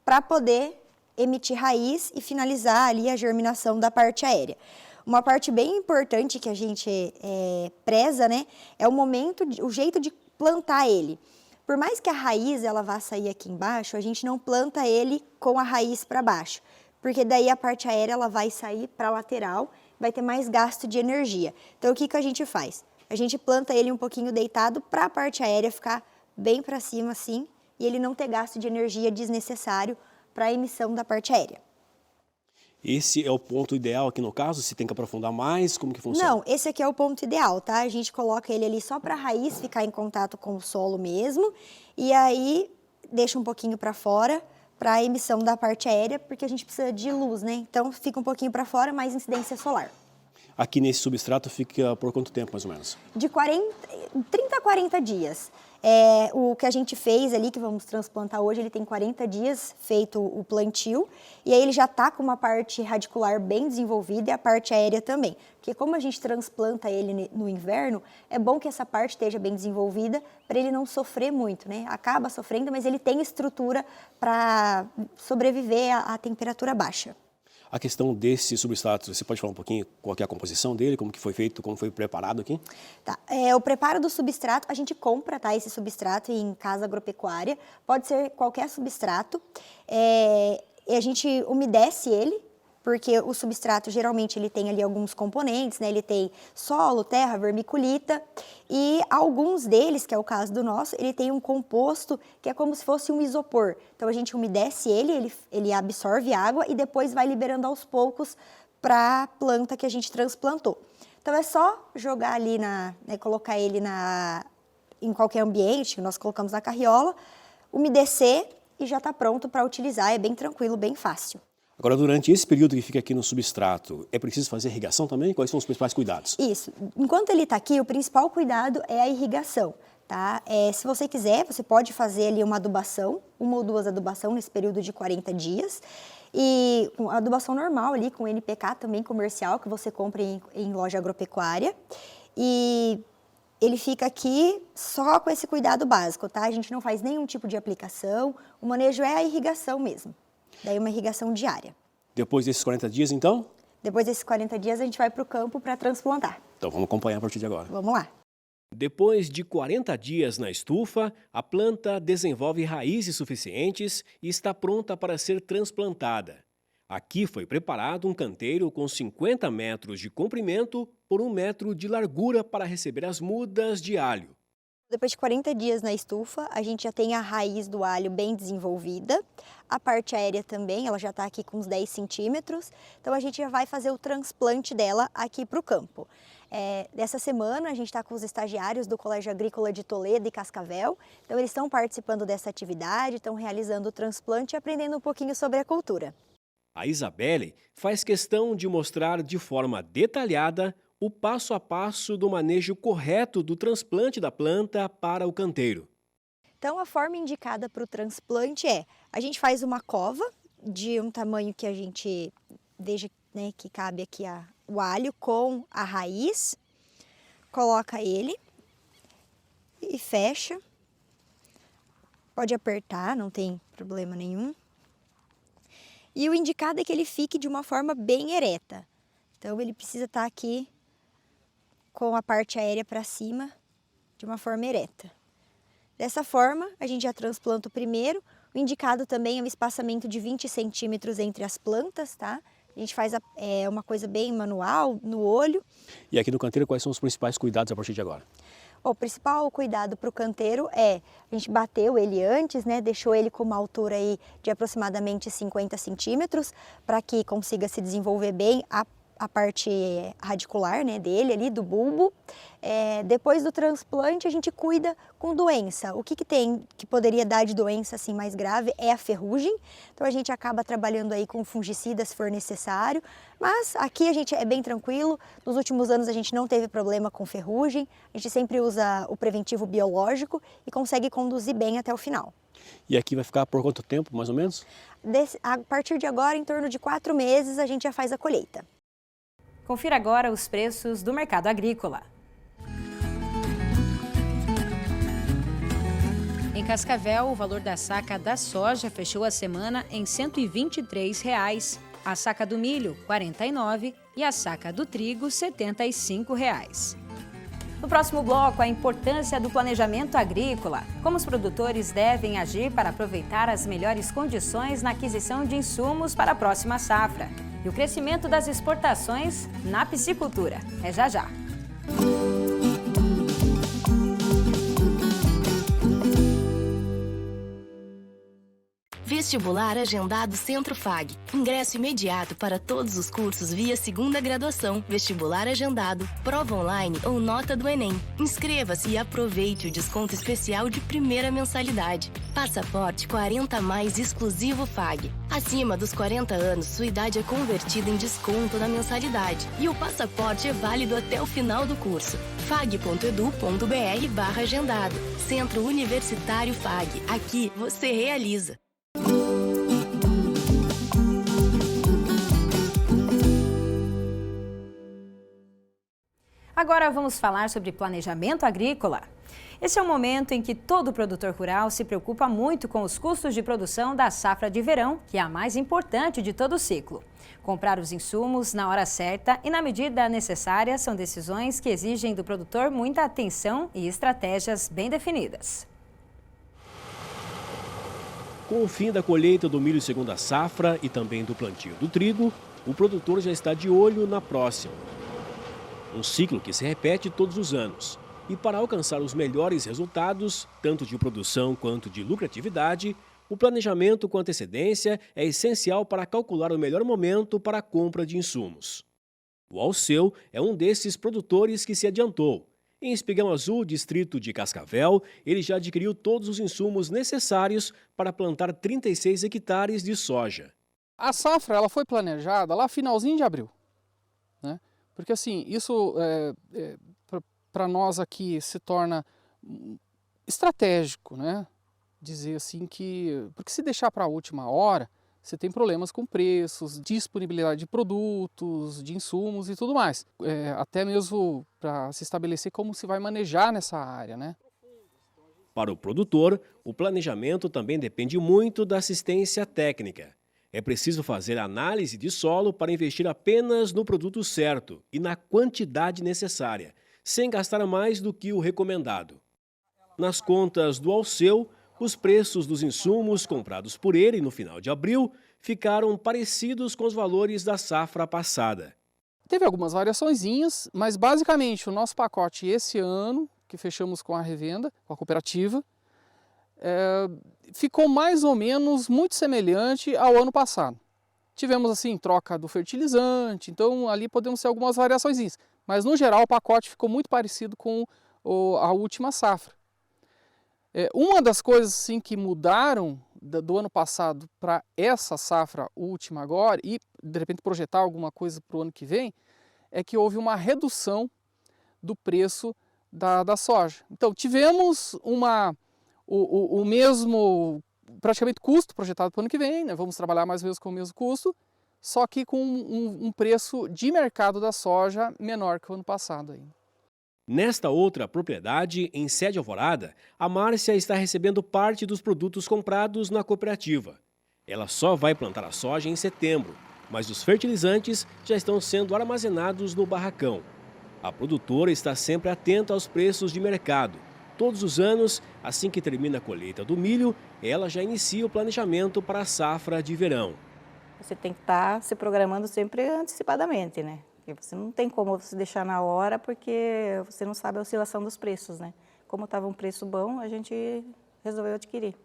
para poder emitir raiz e finalizar ali a germinação da parte aérea. Uma parte bem importante que a gente preza, né, é o jeito de plantar ele. Por mais que a raiz ela vá sair aqui embaixo, a gente não planta ele com a raiz para baixo, porque daí a parte aérea ela vai sair para a lateral, vai ter mais gasto de energia. Então, o que a gente faz? A gente planta ele um pouquinho deitado para a parte aérea ficar bem para cima assim, e ele não ter gasto de energia desnecessário para a emissão da parte aérea. Esse é o ponto ideal aqui no caso? Se tem que aprofundar mais, como que funciona? Não, esse aqui é o ponto ideal, tá? A gente coloca ele ali só para a raiz ficar em contato com o solo mesmo, e aí deixa um pouquinho para fora, para a emissão da parte aérea, porque a gente precisa de luz, né? Então, fica um pouquinho para fora, mais incidência solar. Aqui nesse substrato fica por quanto tempo, mais ou menos? De 30 a 40 dias. O que a gente fez ali, que vamos transplantar hoje, ele tem 40 dias feito o plantio, e aí ele já está com uma parte radicular bem desenvolvida e a parte aérea também. Porque como a gente transplanta ele no inverno, é bom que essa parte esteja bem desenvolvida para ele não sofrer muito, né? Acaba sofrendo, mas ele tem estrutura para sobreviver à temperatura baixa. A questão desse substrato, você pode falar um pouquinho qual que é a composição dele, como que foi feito, como foi preparado aqui? Tá, o preparo do substrato, a gente compra, tá, esse substrato em casa agropecuária, pode ser qualquer substrato, e a gente umedece ele, porque o substrato geralmente ele tem ali alguns componentes, né? Ele tem solo, terra, vermiculita e alguns deles, que é o caso do nosso, ele tem um composto que é como se fosse um isopor. Então a gente umedece ele absorve água e depois vai liberando aos poucos para a planta que a gente transplantou. Então é só jogar ali colocar ele em qualquer ambiente, que nós colocamos na carriola, umedecer e já está pronto para utilizar, é bem tranquilo, bem fácil. Agora, durante esse período que fica aqui no substrato, é preciso fazer irrigação também? Quais são os principais cuidados? Isso. Enquanto ele está aqui, o principal cuidado é a irrigação, tá? Se você quiser, você pode fazer ali uma ou duas adubação nesse período de 40 dias. E a adubação normal ali, com NPK também comercial, que você compra em loja agropecuária. E ele fica aqui só com esse cuidado básico, tá? A gente não faz nenhum tipo de aplicação, o manejo é a irrigação mesmo. Daí uma irrigação diária. Depois desses 40 dias, então? Depois desses 40 dias, a gente vai para o campo para transplantar. Então vamos acompanhar a partir de agora. Vamos lá. Depois de 40 dias na estufa, a planta desenvolve raízes suficientes e está pronta para ser transplantada. Aqui foi preparado um canteiro com 50 metros de comprimento por 1 metro de largura para receber as mudas de alho. Depois de 40 dias na estufa, a gente já tem a raiz do alho bem desenvolvida. A parte aérea também, ela já está aqui com uns 10 centímetros. Então a gente já vai fazer o transplante dela aqui para o campo. Dessa semana a gente está com os estagiários do Colégio Agrícola de Toledo e Cascavel. Então eles estão participando dessa atividade, estão realizando o transplante e aprendendo um pouquinho sobre a cultura. A Isabelle faz questão de mostrar de forma detalhada o passo a passo do manejo correto do transplante da planta para o canteiro. Então a forma indicada para o transplante a gente faz uma cova de um tamanho que a gente veja, né, que cabe aqui o alho com a raiz, coloca ele e fecha. Pode apertar, não tem problema nenhum. E o indicado é que ele fique de uma forma bem ereta. Então ele precisa estar aqui com a parte aérea para cima de uma forma ereta. Dessa forma, a gente já transplanta o primeiro. O indicado também é um espaçamento de 20 centímetros entre as plantas, tá? A gente faz uma coisa bem manual, no olho. E aqui no canteiro, quais são os principais cuidados a partir de agora? O principal cuidado para o canteiro a gente bateu ele antes, né? Deixou ele com uma altura aí de aproximadamente 50 centímetros, para que consiga se desenvolver bem a parte radicular, né, dele ali, do bulbo. Depois do transplante a gente cuida com doença. O que tem que poderia dar de doença assim mais grave é a ferrugem. Então a gente acaba trabalhando aí com fungicida se for necessário, mas aqui a gente é bem tranquilo. Nos últimos anos a gente não teve problema com ferrugem. A gente sempre usa o preventivo biológico e consegue conduzir bem até o final. E aqui vai ficar por quanto tempo, mais ou menos? A partir de agora, em torno de 4 meses, a gente já faz a colheita. Confira agora os preços do mercado agrícola. Em Cascavel, o valor da saca da soja fechou a semana em R$ 123,00, a saca do milho R$ 49,00 e a saca do trigo R$ 75,00. No próximo bloco, a importância do planejamento agrícola, como os produtores devem agir para aproveitar as melhores condições na aquisição de insumos para a próxima safra. E o crescimento das exportações na piscicultura. É já já. Vestibular agendado Centro FAG. Ingresso imediato para todos os cursos via segunda graduação, vestibular agendado, prova online ou nota do Enem. Inscreva-se e aproveite o desconto especial de primeira mensalidade. Passaporte 40+ exclusivo FAG. Acima dos 40 anos, sua idade é convertida em desconto na mensalidade. E o passaporte é válido até o final do curso. fag.edu.br/agendado. Centro Universitário FAG. Aqui você realiza. Agora vamos falar sobre planejamento agrícola. Esse é um momento em que todo produtor rural se preocupa muito com os custos de produção da safra de verão, que é a mais importante de todo o ciclo. Comprar os insumos na hora certa e na medida necessária são decisões que exigem do produtor muita atenção e estratégias bem definidas. Com o fim da colheita do milho segunda safra e também do plantio do trigo, o produtor já está de olho na próxima. Um ciclo que se repete todos os anos. E para alcançar os melhores resultados, tanto de produção quanto de lucratividade, o planejamento com antecedência é essencial para calcular o melhor momento para a compra de insumos. O Alceu é um desses produtores que se adiantou. Em Espigão Azul, distrito de Cascavel, ele já adquiriu todos os insumos necessários para plantar 36 hectares de soja. A safra ela foi planejada lá finalzinho de abril, né? Porque assim, isso para nós aqui se torna estratégico, né? Dizer assim que, porque se deixar para a última hora, você tem problemas com preços, disponibilidade de produtos, de insumos e tudo mais. Até mesmo para se estabelecer como se vai manejar nessa área, né? Para o produtor, o planejamento também depende muito da assistência técnica. É preciso fazer análise de solo para investir apenas no produto certo e na quantidade necessária, sem gastar mais do que o recomendado. Nas contas do Alceu, os preços dos insumos comprados por ele no final de abril ficaram parecidos com os valores da safra passada. Teve algumas variaçõezinhas, mas basicamente o nosso pacote esse ano, que fechamos com a revenda, com a cooperativa, ficou mais ou menos muito semelhante ao ano passado. Tivemos assim troca do fertilizante, então ali podemos ter algumas variações, mas no geral o pacote ficou muito parecido com a última safra. Uma das coisas assim, que mudaram do ano passado para essa safra última agora, e de repente projetar alguma coisa para o ano que vem, é que houve uma redução do preço da soja. Então tivemos o mesmo praticamente custo projetado para o ano que vem, né? Vamos trabalhar mais ou menos com o mesmo custo, só que com um preço de mercado da soja menor que o ano passado ainda. Nesta outra propriedade, em Sede Alvorada, a Márcia está recebendo parte dos produtos comprados na cooperativa. Ela só vai plantar a soja em setembro, mas os fertilizantes já estão sendo armazenados no barracão. A produtora está sempre atenta aos preços de mercado. Todos os anos, assim que termina a colheita do milho, ela já inicia o planejamento para a safra de verão. Você tem que estar se programando sempre antecipadamente, né? Porque você não tem como você deixar na hora, porque você não sabe a oscilação dos preços, né? Como estava um preço bom, a gente resolveu adquirir.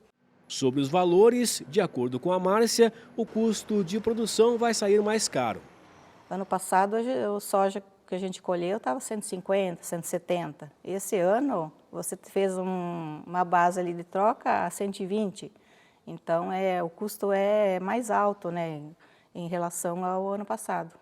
Sobre os valores, de acordo com a Márcia, o custo de produção vai sair mais caro. Ano passado, o soja que a gente colheu estava 150, 170. Esse ano, você fez uma base ali de troca a 120. Então, o custo é mais alto, né, em relação ao ano passado.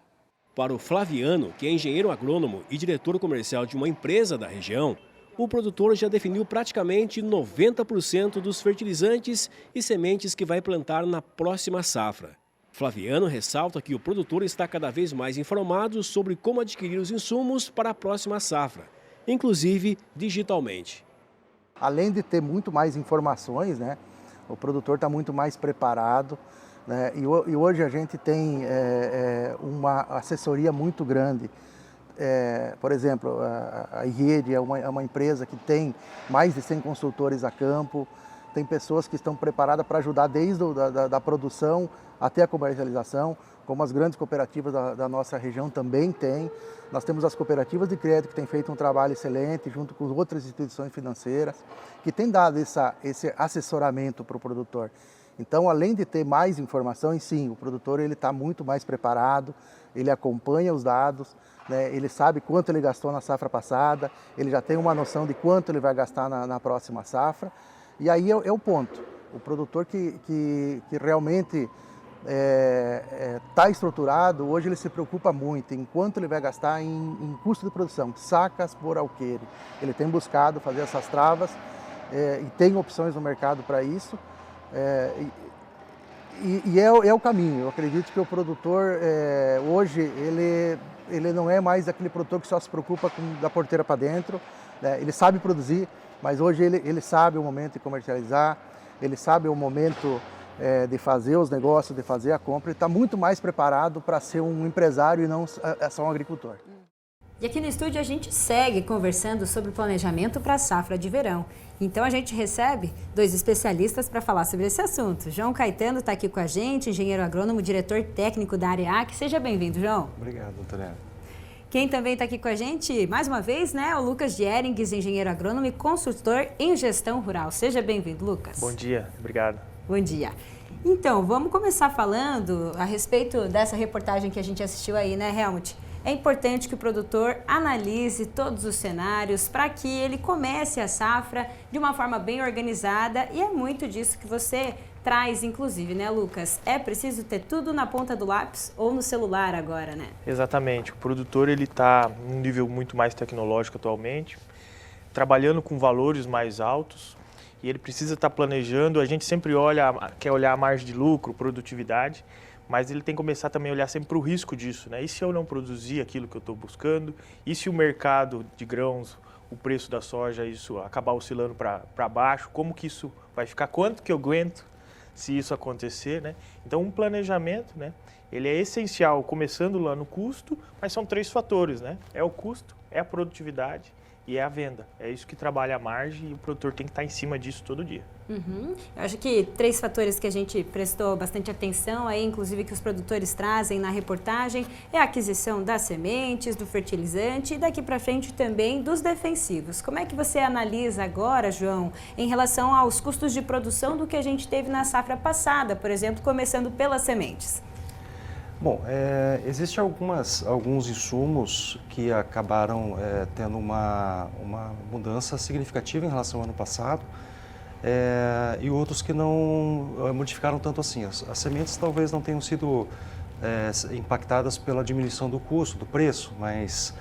Para o Flaviano, que é engenheiro agrônomo e diretor comercial de uma empresa da região, o produtor já definiu praticamente 90% dos fertilizantes e sementes que vai plantar na próxima safra. Flaviano ressalta que o produtor está cada vez mais informado sobre como adquirir os insumos para a próxima safra, inclusive digitalmente. Além de ter muito mais informações, né, o produtor está muito mais preparado. Né? E hoje a gente tem uma assessoria muito grande. Por exemplo, a IRED é uma empresa que tem mais de 100 consultores a campo, tem pessoas que estão preparadas para ajudar desde da produção até a comercialização, como as grandes cooperativas da nossa região também têm. Nós temos as cooperativas de crédito que têm feito um trabalho excelente, junto com outras instituições financeiras, que têm dado esse assessoramento para o produtor. Então, além de ter mais informações, sim, o produtor está muito mais preparado, ele acompanha os dados, né, ele sabe quanto ele gastou na safra passada, ele já tem uma noção de quanto ele vai gastar na próxima safra. E aí é o ponto. O produtor que realmente está estruturado, hoje ele se preocupa muito em quanto ele vai gastar em custo de produção, sacas por alqueire. Ele tem buscado fazer essas travas e tem opções no mercado para isso. É o caminho. Eu acredito que o produtor hoje ele não é mais aquele produtor que só se preocupa da porteira para dentro, né? Ele sabe produzir, mas hoje ele sabe o momento de comercializar, ele sabe o momento de fazer os negócios, de fazer a compra, ele está muito mais preparado para ser um empresário e não só um agricultor. E aqui no estúdio a gente segue conversando sobre o planejamento para a safra de verão. Então a gente recebe 2 especialistas para falar sobre esse assunto. João Caetano está aqui com a gente, engenheiro agrônomo, diretor técnico da Areac. Seja bem-vindo, João. Obrigado, doutora. Quem também está aqui com a gente, mais uma vez, né, o Lucas Dierings, engenheiro agrônomo e consultor em gestão rural. Seja bem-vindo, Lucas. Bom dia, obrigado. Bom dia. Então, vamos começar falando a respeito dessa reportagem que a gente assistiu aí, né, Helmut? É importante que o produtor analise todos os cenários para que ele comece a safra de uma forma bem organizada, e é muito disso que você traz, inclusive, né, Lucas? É preciso ter tudo na ponta do lápis ou no celular agora, né? Exatamente. O produtor está num nível muito mais tecnológico atualmente, trabalhando com valores mais altos, e ele precisa estar planejando. A gente sempre quer olhar a margem de lucro, produtividade, mas ele tem que começar também a olhar sempre para o risco disso, né? E se eu não produzir aquilo que eu estou buscando? E se o mercado de grãos, o preço da soja, isso acabar oscilando para baixo? Como que isso vai ficar? Quanto que eu aguento se isso acontecer, né? Então, um planejamento, né? Ele é essencial, começando lá no custo, mas são 3 fatores, né? É o custo, é a produtividade e é a venda. É isso que trabalha a margem, e o produtor tem que estar em cima disso todo dia. Eu acho que 3 fatores que a gente prestou bastante atenção aí, inclusive que os produtores trazem na reportagem, é a aquisição das sementes, do fertilizante e daqui para frente também dos defensivos. Como é que você analisa agora, João, em relação aos custos de produção do que a gente teve na safra passada, por exemplo, começando pelas sementes? Bom, existem alguns insumos que acabaram tendo uma mudança significativa em relação ao ano passado, e outros que não modificaram tanto assim. As sementes talvez não tenham sido impactadas pela diminuição do custo, do preço, mas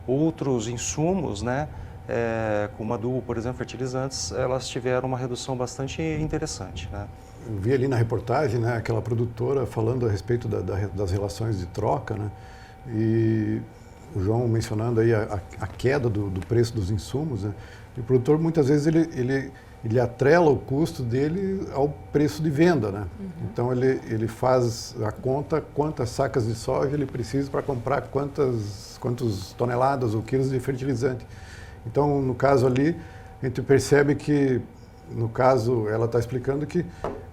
outros insumos, né, como adubo, por exemplo, fertilizantes, elas tiveram uma redução bastante interessante, né? Eu vi ali na reportagem, né, aquela produtora falando a respeito das relações de troca, né, e o João mencionando aí a queda do preço dos insumos, né, e o produtor muitas vezes ele atrela o custo dele ao preço de venda, né? Então ele faz a conta quantas sacas de soja ele precisa para comprar quantas toneladas ou quilos de fertilizante. Então, no caso ali, a gente percebe que, no caso, ela está explicando que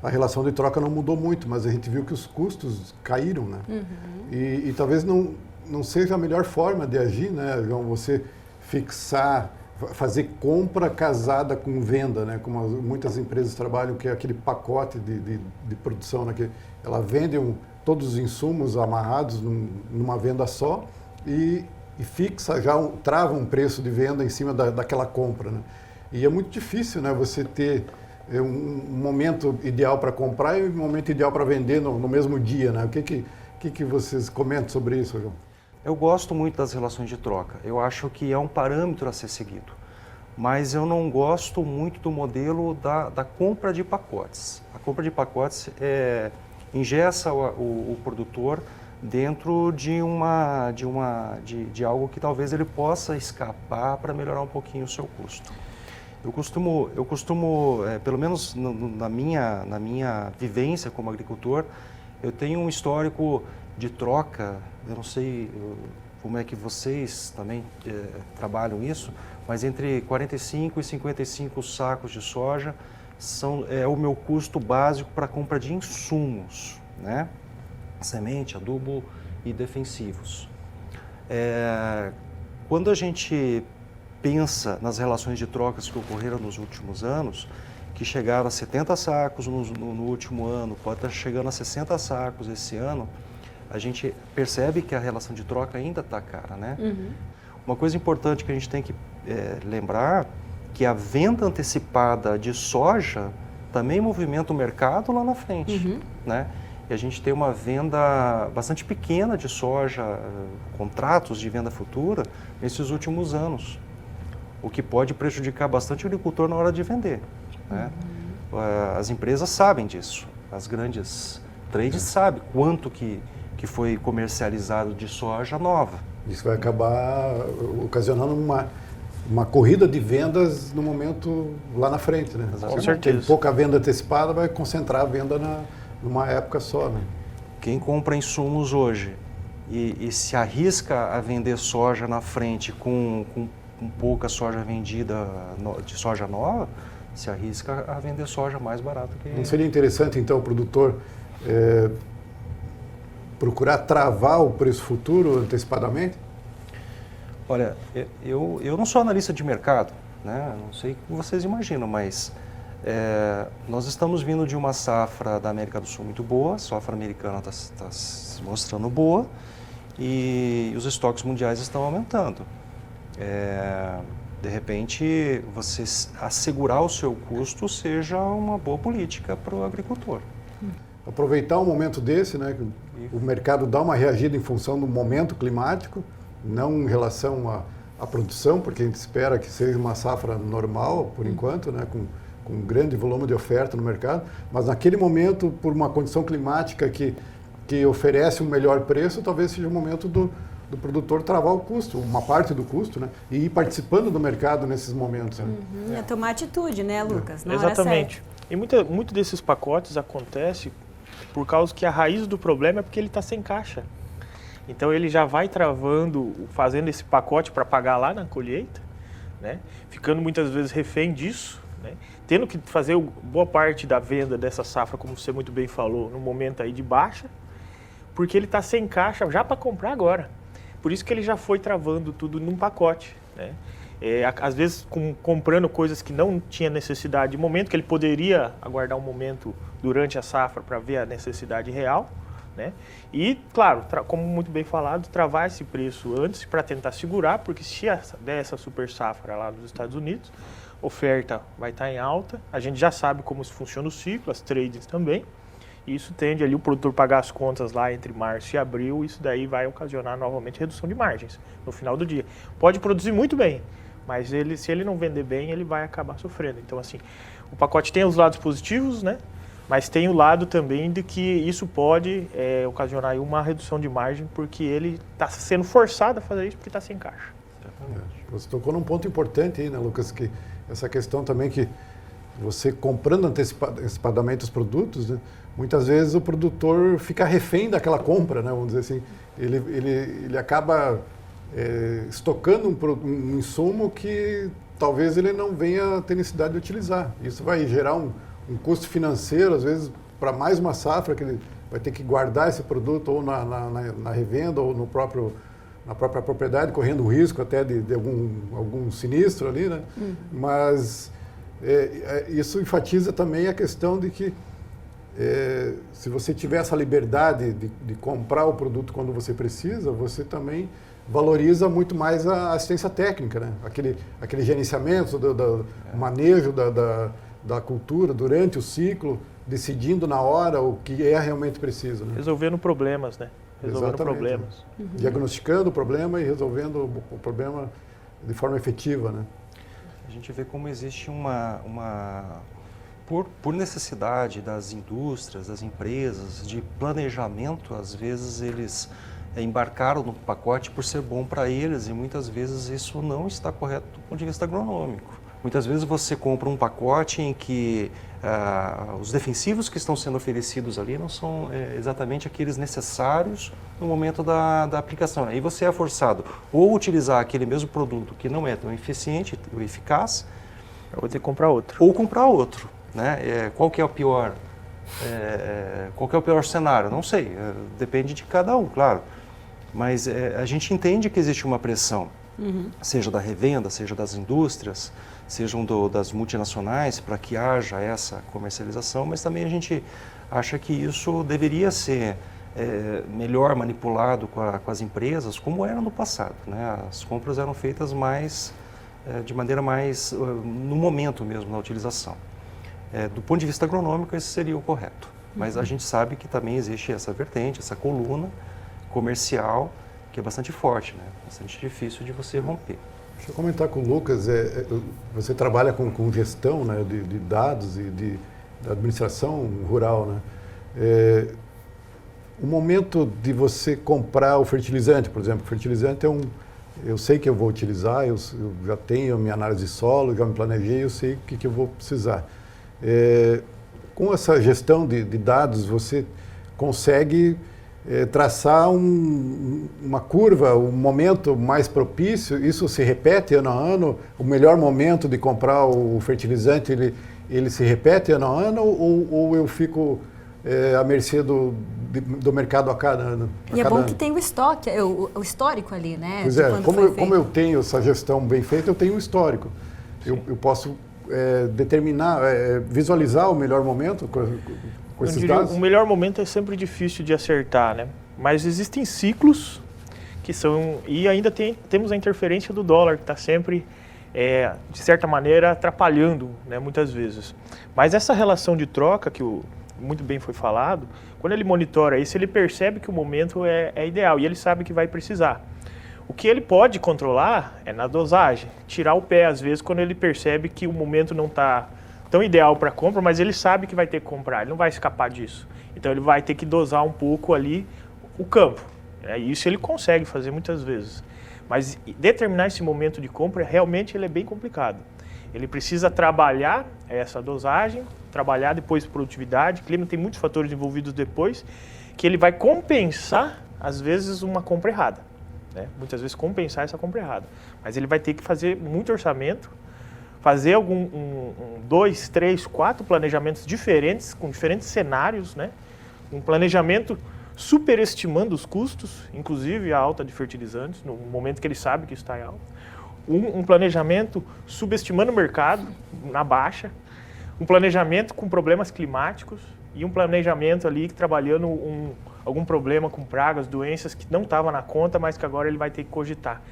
a relação de troca não mudou muito, mas a gente viu que os custos caíram, né? E talvez não seja a melhor forma de agir, né, João? Você fixar, fazer compra casada com venda, né? Como muitas empresas trabalham, que é aquele pacote de produção, né? Que ela vende todos os insumos amarrados numa venda só e fixa, trava um preço de venda em cima daquela compra, né? E é muito difícil, né, você ter um momento ideal para comprar e um momento ideal para vender no mesmo dia, né? O que vocês comentam sobre isso, João? Eu gosto muito das relações de troca. Eu acho que é um parâmetro a ser seguido. Mas eu não gosto muito do modelo da compra de pacotes. A compra de pacotes engessa o produtor dentro de algo que talvez ele possa escapar para melhorar um pouquinho o seu custo. Eu costumo, pelo menos na minha vivência como agricultor, eu tenho um histórico de troca. Eu não sei como é que vocês também trabalham isso, mas entre 45 e 55 sacos de soja é o meu custo básico para a compra de insumos, né? Semente, adubo e defensivos. Quando a gente pensa nas relações de trocas que ocorreram nos últimos anos, que chegaram a 70 sacos no último ano, pode estar chegando a 60 sacos esse ano, a gente percebe que a relação de troca ainda está cara, né? Uma coisa importante que a gente tem que lembrar, que a venda antecipada de soja também movimenta o mercado lá na frente, né? E a gente tem uma venda bastante pequena de soja, contratos de venda futura, nesses últimos anos, o que pode prejudicar bastante o agricultor na hora de vender, né? As empresas sabem disso, as grandes trades sabem quanto que foi comercializado de soja nova. Isso vai acabar ocasionando uma corrida de vendas no momento lá na frente, né? Com certeza. Tem pouca venda antecipada, vai concentrar a venda numa época só, né? Quem compra insumos hoje e se arrisca a vender soja na frente com pouca soja vendida de soja nova, se arrisca a vender soja mais barato que... Não seria interessante, então, o produtor procurar travar o preço futuro antecipadamente? Olha, eu não sou analista de mercado, né? Não sei o que vocês imaginam, mas nós estamos vindo de uma safra da América do Sul muito boa, a safra americana está se mostrando boa e os estoques mundiais estão aumentando. De repente, você assegurar o seu custo seja uma boa política para o agricultor. Aproveitar um momento desse, né, que o mercado dá uma reagida em função do momento climático, não em relação à produção, porque a gente espera que seja uma safra normal, por enquanto, né, com um grande volume de oferta no mercado, mas naquele momento, por uma condição climática que oferece um melhor preço, talvez seja o momento do produtor travar o custo, uma parte do custo, né, e ir participando do mercado nesses momentos. Né? É tomar atitude, né, Lucas? Na hora Exatamente. certa. E muito desses pacotes acontece por causa que a raiz do problema é porque ele está sem caixa. Então ele já vai travando, fazendo esse pacote para pagar lá na colheita, né? Ficando muitas vezes refém disso, né? Tendo que fazer boa parte da venda dessa safra, como você muito bem falou, no momento aí de baixa, porque ele está sem caixa já para comprar agora. Por isso que ele já foi travando tudo num pacote, né? Às vezes comprando coisas que não tinha necessidade de momento, que ele poderia aguardar um momento durante a safra para ver a necessidade real, né? E, claro, como muito bem falado, travar esse preço antes para tentar segurar, porque se der essa super safra lá nos Estados Unidos, oferta vai estar em alta, a gente já sabe como funciona o ciclo, as tradings também, e isso tende ali o produtor pagar as contas lá entre março e abril, isso daí vai ocasionar novamente redução de margens no final do dia. Pode produzir muito bem, mas se ele não vender bem, ele vai acabar sofrendo. Então, assim, o pacote tem os lados positivos, né? Mas tem o lado também de que isso pode ocasionar aí uma redução de margem, porque ele está sendo forçado a fazer isso porque está sem caixa. Você tocou num ponto importante aí, né, Lucas, que essa questão também que você comprando antecipadamente os produtos, né, muitas vezes o produtor fica refém daquela compra, né, vamos dizer assim, ele acaba estocando um insumo que talvez ele não venha ter necessidade de utilizar. Isso vai gerar um custo financeiro, às vezes, para mais uma safra, que ele vai ter que guardar esse produto ou na revenda ou na própria propriedade, correndo o risco até de algum sinistro ali, né? Mas isso enfatiza também a questão de que se você tiver essa liberdade de comprar o produto quando você precisa, você também valoriza muito mais a assistência técnica, né? Aquele gerenciamento, do manejo da cultura durante o ciclo, decidindo na hora o que é realmente preciso. Né? Resolvendo problemas, né? Resolvendo problemas. Diagnosticando o problema e resolvendo o problema de forma efetiva, né? A gente vê como existe por necessidade das indústrias, das empresas, de planejamento, às vezes eles embarcaram no pacote por ser bom para eles e muitas vezes isso não está correto do ponto de vista agronômico. Muitas vezes você compra um pacote em que os defensivos que estão sendo oferecidos ali não são exatamente aqueles necessários no momento da aplicação. Aí você é forçado ou utilizar aquele mesmo produto que não é tão eficiente ou eficaz, ou ter que comprar outro. Ou comprar outro, né? Qual que é o pior? Qual que é o pior cenário? Não sei, depende de cada um, claro. Mas a gente entende que existe uma pressão, seja da revenda, seja das indústrias, sejam das multinacionais, para que haja essa comercialização, mas também a gente acha que isso deveria ser melhor manipulado com as empresas, como era no passado, né? As compras eram feitas de maneira mais no momento mesmo da utilização. Do ponto de vista agronômico, esse seria o correto. Mas a gente sabe que também existe essa vertente, essa coluna comercial, que é bastante forte, né? Bastante difícil de você romper. Deixa eu comentar com o Lucas, você trabalha com gestão, né, de dados e de administração rural, né? O momento de você comprar o fertilizante, por exemplo, o fertilizante eu sei que eu vou utilizar, eu já tenho a minha análise de solo, já me planejei, eu sei o que eu vou precisar. Com essa gestão de dados, você consegue traçar uma curva, um momento mais propício. Isso se repete ano a ano? O melhor momento de comprar o fertilizante, ele se repete ano a ano, ou eu fico à mercê do mercado a cada ano? E é bom que tem o estoque, o histórico ali, né? Pois é, como eu tenho essa gestão bem feita, eu tenho um histórico. Eu posso determinar, visualizar o melhor momento com esses dados? O melhor momento é sempre difícil de acertar, né? Mas existem ciclos que são... E ainda temos a interferência do dólar, que está sempre, de certa maneira, atrapalhando, né, muitas vezes. Mas essa relação de troca, que muito bem foi falado, quando ele monitora isso, ele percebe que o momento é ideal e ele sabe que vai precisar. O que ele pode controlar é na dosagem, tirar o pé, às vezes, quando ele percebe que o momento não está tão ideal para compra, mas ele sabe que vai ter que comprar, ele não vai escapar disso. Então ele vai ter que dosar um pouco ali o campo. Isso ele consegue fazer muitas vezes. Mas determinar esse momento de compra, realmente ele é bem complicado. Ele precisa trabalhar essa dosagem, trabalhar depois produtividade, clima, tem muitos fatores envolvidos depois, que ele vai compensar, às vezes, uma compra errada. Né? Muitas vezes compensar essa compra errada. Mas ele vai ter que fazer muito orçamento, fazer 2, 3, 4 planejamentos diferentes, com diferentes cenários, né? Um planejamento superestimando os custos, inclusive a alta de fertilizantes, no momento que ele sabe que está em alta. Um planejamento subestimando o mercado, na baixa. Um planejamento com problemas climáticos e um planejamento ali trabalhando algum problema com pragas, doenças que não estava na conta, mas que agora ele vai ter que cogitar.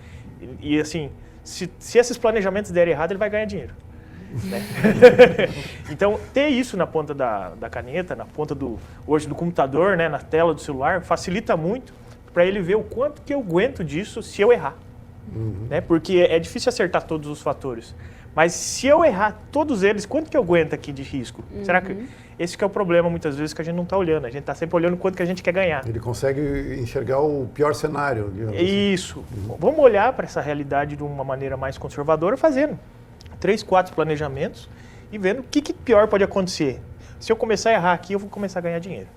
E assim... Se esses planejamentos derem errado, ele vai ganhar dinheiro. Né? Então, ter isso na ponta da caneta, na ponta hoje do computador, né, na tela do celular, facilita muito para ele ver o quanto que eu aguento disso se eu errar. Né? Porque é difícil acertar todos os fatores. Mas se eu errar todos eles, quanto que eu aguento aqui de risco? Será que esse que é o problema, muitas vezes, que a gente não está olhando. A gente está sempre olhando quanto que a gente quer ganhar. Ele consegue enxergar o pior cenário. Isso. Vamos olhar para essa realidade de uma maneira mais conservadora, fazendo 3, 4 planejamentos e vendo o que pior pode acontecer. Se eu começar a errar aqui, eu vou começar a ganhar dinheiro.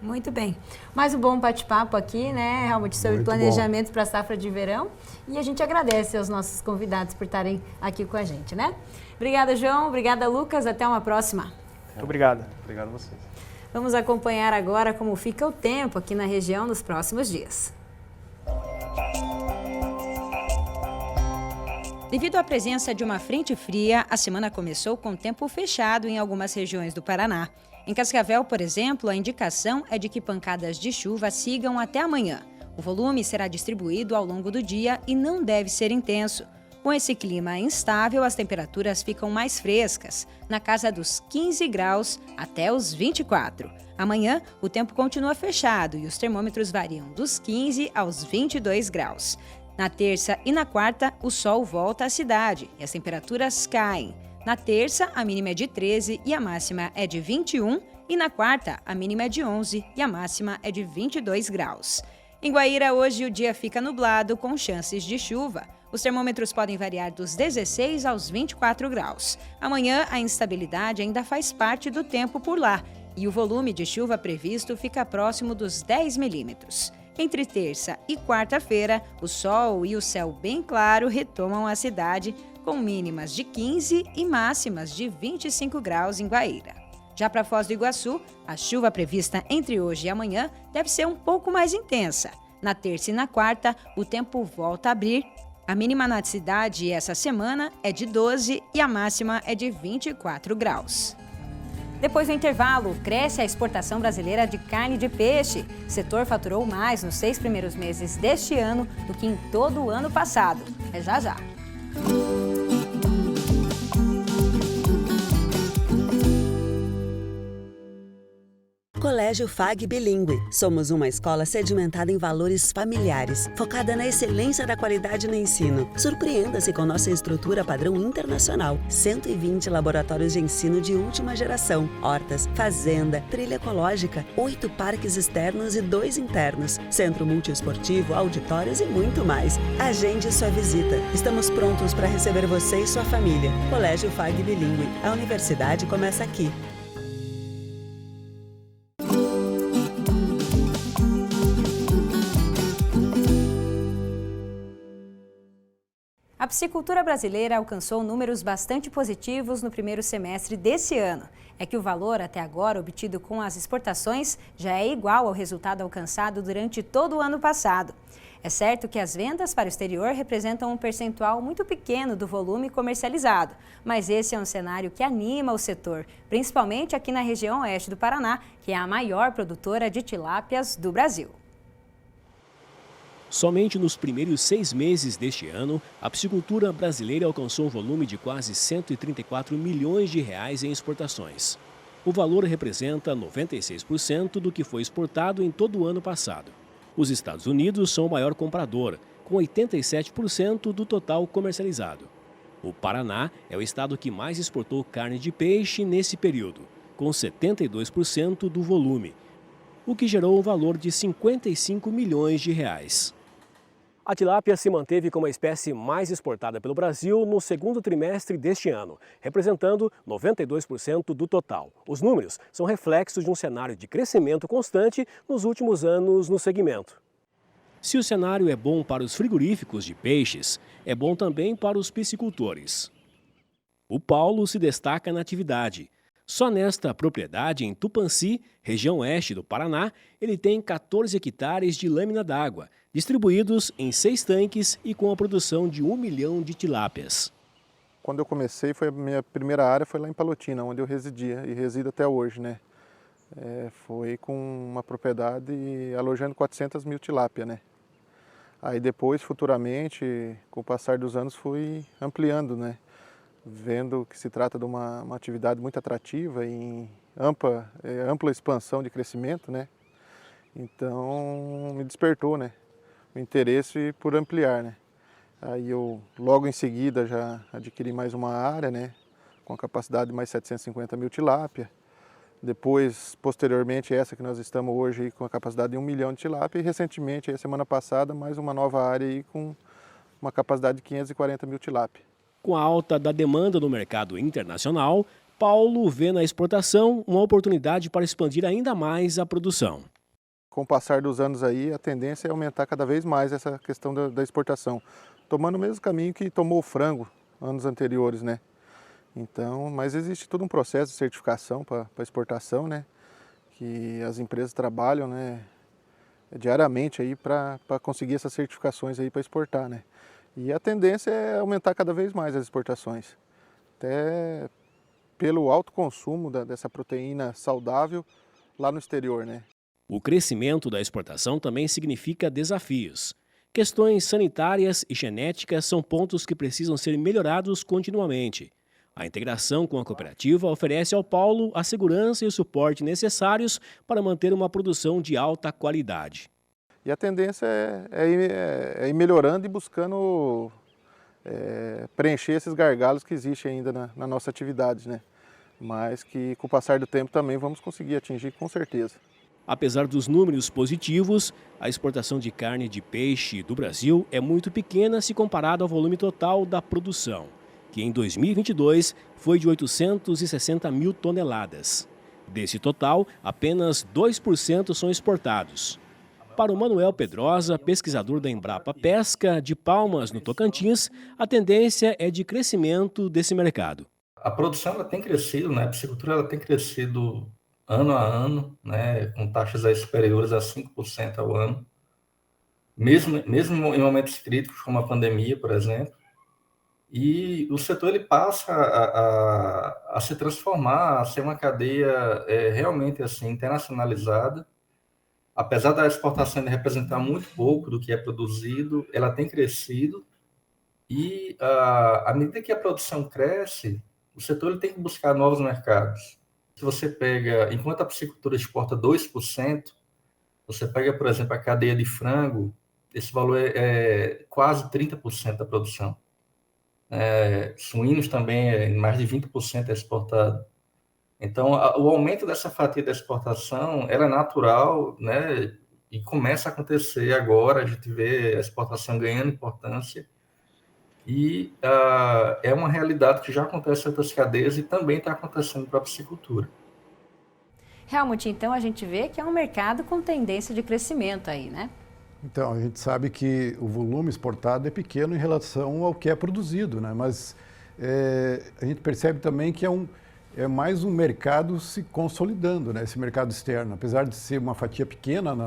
Muito bem. Mais um bom bate-papo aqui, né, Helmut, sobre planejamento para a safra de verão. E a gente agradece aos nossos convidados por estarem aqui com a gente, né? Obrigada, João. Obrigada, Lucas. Até uma próxima. Muito obrigado. Obrigado a vocês. Vamos acompanhar agora como fica o tempo aqui na região nos próximos dias. Devido à presença de uma frente fria, a semana começou com tempo fechado em algumas regiões do Paraná. Em Cascavel, por exemplo, a indicação é de que pancadas de chuva sigam até amanhã. O volume será distribuído ao longo do dia e não deve ser intenso. Com esse clima instável, as temperaturas ficam mais frescas, na casa dos 15 graus até os 24. Amanhã, o tempo continua fechado e os termômetros variam dos 15 aos 22 graus. Na terça e na quarta, o sol volta à cidade e as temperaturas caem. Na terça, a mínima é de 13 e a máxima é de 21, e na quarta, a mínima é de 11 e a máxima é de 22 graus. Em Guaíra, hoje o dia fica nublado, com chances de chuva. Os termômetros podem variar dos 16 aos 24 graus. Amanhã, a instabilidade ainda faz parte do tempo por lá, e o volume de chuva previsto fica próximo dos 10 milímetros. Entre terça e quarta-feira, o sol e o céu bem claro retomam a cidade, com mínimas de 15 e máximas de 25 graus em Guaíra. Já para Foz do Iguaçu, a chuva prevista entre hoje e amanhã deve ser um pouco mais intensa. Na terça e na quarta, o tempo volta a abrir. A mínima na cidade essa semana é de 12 e a máxima é de 24 graus. Depois do intervalo, cresce a exportação brasileira de carne de peixe. O setor faturou mais nos 6 primeiros meses deste ano do que em todo o ano passado. É já já. Colégio FAG Bilíngue. Somos uma escola sedimentada em valores familiares, focada na excelência da qualidade no ensino. Surpreenda-se com nossa estrutura padrão internacional. 120 laboratórios de ensino de última geração, hortas, fazenda, trilha ecológica, 8 parques externos e 2 internos, centro multiesportivo, auditórios e muito mais. Agende sua visita. Estamos prontos para receber você e sua família. Colégio FAG Bilíngue. A universidade começa aqui. A piscicultura brasileira alcançou números bastante positivos no primeiro semestre desse ano. É que o valor até agora obtido com as exportações já é igual ao resultado alcançado durante todo o ano passado. É certo que as vendas para o exterior representam um percentual muito pequeno do volume comercializado, mas esse é um cenário que anima o setor, principalmente aqui na região oeste do Paraná, que é a maior produtora de tilápias do Brasil. Somente nos primeiros 6 meses deste ano, a piscicultura brasileira alcançou um volume de quase 134 milhões de reais em exportações. O valor representa 96% do que foi exportado em todo o ano passado. Os Estados Unidos são o maior comprador, com 87% do total comercializado. O Paraná é o estado que mais exportou carne de peixe nesse período, com 72% do volume, o que gerou um valor de 55 milhões de reais. A tilápia se manteve como a espécie mais exportada pelo Brasil no segundo trimestre deste ano, representando 92% do total. Os números são reflexos de um cenário de crescimento constante nos últimos anos no segmento. Se o cenário é bom para os frigoríficos de peixes, é bom também para os piscicultores. O Paulo se destaca na atividade. Só nesta propriedade em Tupãssi, região oeste do Paraná, ele tem 14 hectares de lâmina d'água, distribuídos em 6 tanques e com a produção de 1 milhão de tilápias. Quando eu comecei, a minha primeira área foi lá em Palotina, onde eu residia e resido até hoje, né? Foi com uma propriedade alojando 400 mil tilápia, né? Aí depois, futuramente, com o passar dos anos, fui ampliando, né? Vendo que se trata de uma atividade muito atrativa em ampla expansão de crescimento, né? Então me despertou, né, o interesse por ampliar, né? Aí eu logo em seguida já adquiri mais uma área, né, com a capacidade de mais 750 mil tilápia. Depois, posteriormente, essa que nós estamos hoje aí, com a capacidade de 1 milhão de tilápia, e recentemente, aí, semana passada, mais uma nova área aí, com uma capacidade de 540 mil tilápia. Com a alta da demanda no mercado internacional, Paulo vê na exportação uma oportunidade para expandir ainda mais a produção. Com o passar dos anos aí, a tendência é aumentar cada vez mais essa questão da exportação, tomando o mesmo caminho que tomou o frango anos anteriores, né? Então, mas existe todo um processo de certificação para exportação, né? Que as empresas trabalham, né, diariamente aí para conseguir essas certificações aí para exportar, né? E a tendência é aumentar cada vez mais as exportações, até pelo alto consumo dessa proteína saudável lá no exterior, né? O crescimento da exportação também significa desafios. Questões sanitárias e genéticas são pontos que precisam ser melhorados continuamente. A integração com a cooperativa oferece ao Paulo a segurança e o suporte necessários para manter uma produção de alta qualidade. E a tendência é ir melhorando e buscando preencher esses gargalos que existem ainda na nossa atividade, né? Mas que com o passar do tempo também vamos conseguir atingir com certeza. Apesar dos números positivos, a exportação de carne de peixe do Brasil é muito pequena se comparado ao volume total da produção, que em 2022 foi de 860 mil toneladas. Desse total, apenas 2% são exportados. Para o Manuel Pedrosa, pesquisador da Embrapa Pesca de Palmas, no Tocantins, a tendência é de crescimento desse mercado. A produção ela tem crescido, né? A piscicultura ela tem crescido ano a ano, né? Com taxas aí superiores a 5% ao ano. Mesmo em momentos críticos, como a pandemia, por exemplo. E o setor ele passa a se transformar, a ser uma cadeia realmente assim, internacionalizada. Apesar da exportação representar muito pouco do que é produzido, ela tem crescido e à medida que a produção cresce, o setor ele tem que buscar novos mercados. Se você pega, enquanto a piscicultura exporta 2%, você pega, por exemplo, a cadeia de frango, esse valor é quase 30% da produção. Suínos também, mais de 20% é exportado. Então, o aumento dessa fatia da exportação, ela é natural, né? E começa a acontecer agora, a gente vê a exportação ganhando importância. E é uma realidade que já acontece em outras cadeias e também está acontecendo para a piscicultura. Helmut, então a gente vê que é um mercado com tendência de crescimento aí, né? Então, a gente sabe que o volume exportado é pequeno em relação ao que é produzido, né? Mas a gente percebe também que é mais um mercado se consolidando, né? Esse mercado externo, apesar de ser uma fatia pequena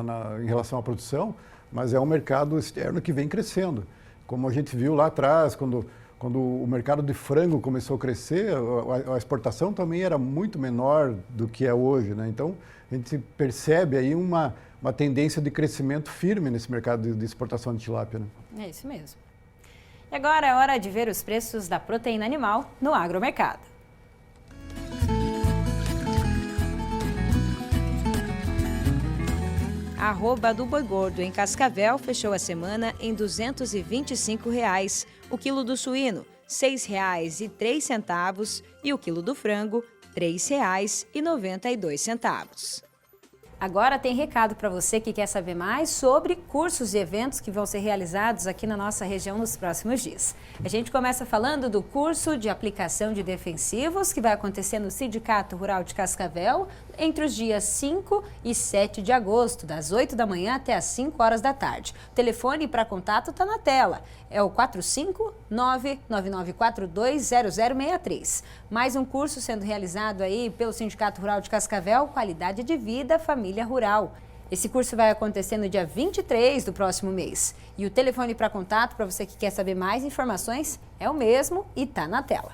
em relação à produção, mas é um mercado externo que vem crescendo. Como a gente viu lá atrás, quando o mercado de frango começou a crescer, a exportação também era muito menor do que é hoje, né? Então, a gente percebe aí uma tendência de crescimento firme nesse mercado de exportação de tilápia, né? É isso mesmo. E agora é hora de ver os preços da proteína animal no agromercado. A arroba do boi gordo em Cascavel fechou a semana em R$ 225. O quilo do suíno, R$ 6,03 e o quilo do frango, R$ 3,92. Agora tem recado para você que quer saber mais sobre cursos e eventos que vão ser realizados aqui na nossa região nos próximos dias. A gente começa falando do curso de aplicação de defensivos que vai acontecer no Sindicato Rural de Cascavel entre os dias 5 e 7 de agosto, das 8 da manhã até as 5 horas da tarde. O telefone para contato está na tela, é o 459-9942-0063. Mais um curso sendo realizado aí pelo Sindicato Rural de Cascavel, Qualidade de Vida, Família Rural. Esse curso vai acontecer no dia 23 do próximo mês. E o telefone para contato, para você que quer saber mais informações, é o mesmo e está na tela.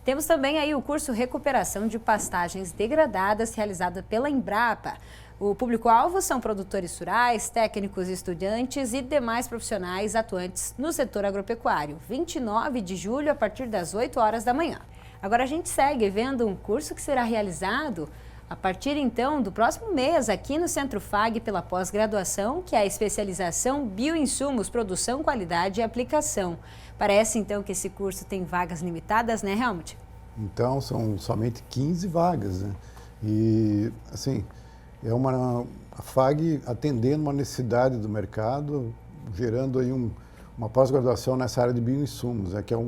Temos também aí o curso Recuperação de Pastagens Degradadas, realizado pela Embrapa. O público-alvo são produtores rurais, técnicos, estudantes e demais profissionais atuantes no setor agropecuário. 29 de julho, a partir das 8 horas da manhã. Agora a gente segue vendo um curso que será realizado a partir então do próximo mês aqui no Centro FAG pela pós-graduação, que é a especialização Bioinsumos, Produção, Qualidade e Aplicação. Parece então que esse curso tem vagas limitadas, né, Helmut? Então, são somente 15 vagas, né? E, assim, a FAG atendendo uma necessidade do mercado, gerando aí uma pós-graduação nessa área de bioinsumos, né? Que é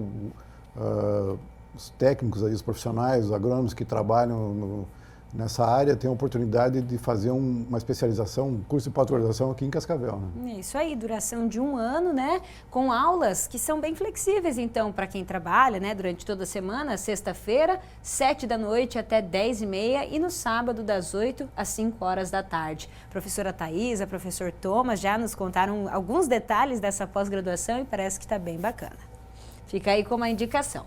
os técnicos aí, os profissionais, os agrônomos que trabalham nessa área têm a oportunidade de fazer uma especialização, um curso de pós-graduação aqui em Cascavel, né? É isso aí, duração de 1 ano, né? Com aulas que são bem flexíveis, então, para quem trabalha, né? Durante toda a semana, sexta-feira, 7 da noite até 10h30 e no sábado, das 8 às 5 horas da tarde. Professora Thaisa, professor Thomas já nos contaram alguns detalhes dessa pós-graduação e parece que está bem bacana. Fica aí como a indicação.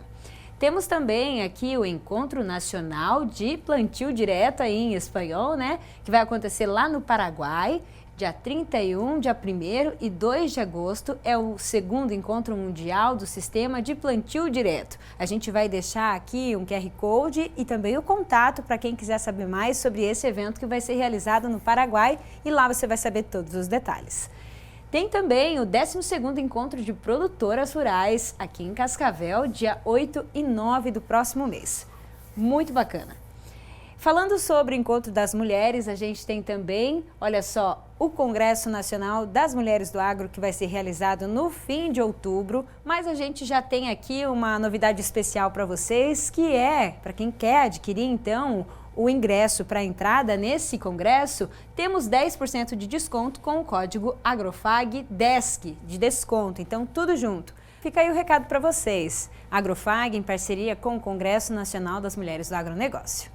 Temos também aqui o Encontro Nacional de Plantio Direto aí em espanhol, né? Que vai acontecer lá no Paraguai, dia 31, dia 1º e 2 de agosto. É o segundo encontro mundial do sistema de plantio direto. A gente vai deixar aqui um QR Code e também o contato para quem quiser saber mais sobre esse evento que vai ser realizado no Paraguai e lá você vai saber todos os detalhes. Tem também o 12º Encontro de Produtoras Rurais aqui em Cascavel, dia 8 e 9 do próximo mês. Muito bacana. Falando sobre o Encontro das Mulheres, a gente tem também, olha só, o Congresso Nacional das Mulheres do Agro, que vai ser realizado no fim de outubro, mas a gente já tem aqui uma novidade especial para vocês, que é, para quem quer adquirir então o ingresso para a entrada nesse congresso, temos 10% de desconto com o código AGROFAG10 de desconto, então tudo junto. Fica aí o recado para vocês, AGROFAG em parceria com o Congresso Nacional das Mulheres do Agronegócio.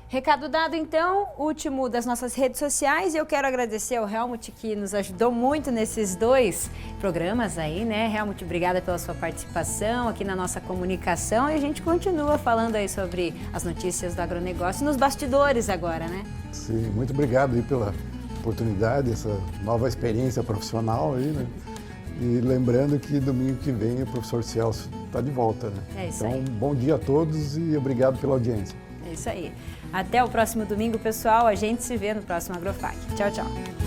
Recado dado então, último das nossas redes sociais, e eu quero agradecer ao Helmut que nos ajudou muito nesses 2 programas aí, né? Helmut, obrigada pela sua participação aqui na nossa comunicação e a gente continua falando aí sobre as notícias do agronegócio nos bastidores agora, né? Sim, muito obrigado aí pela oportunidade, essa nova experiência profissional aí, né? E lembrando que domingo que vem o professor Celso está de volta, né? É isso então, aí. Bom dia a todos e obrigado pela audiência. É isso aí. Até o próximo domingo, pessoal. A gente se vê no próximo AgroFAG. Tchau, tchau.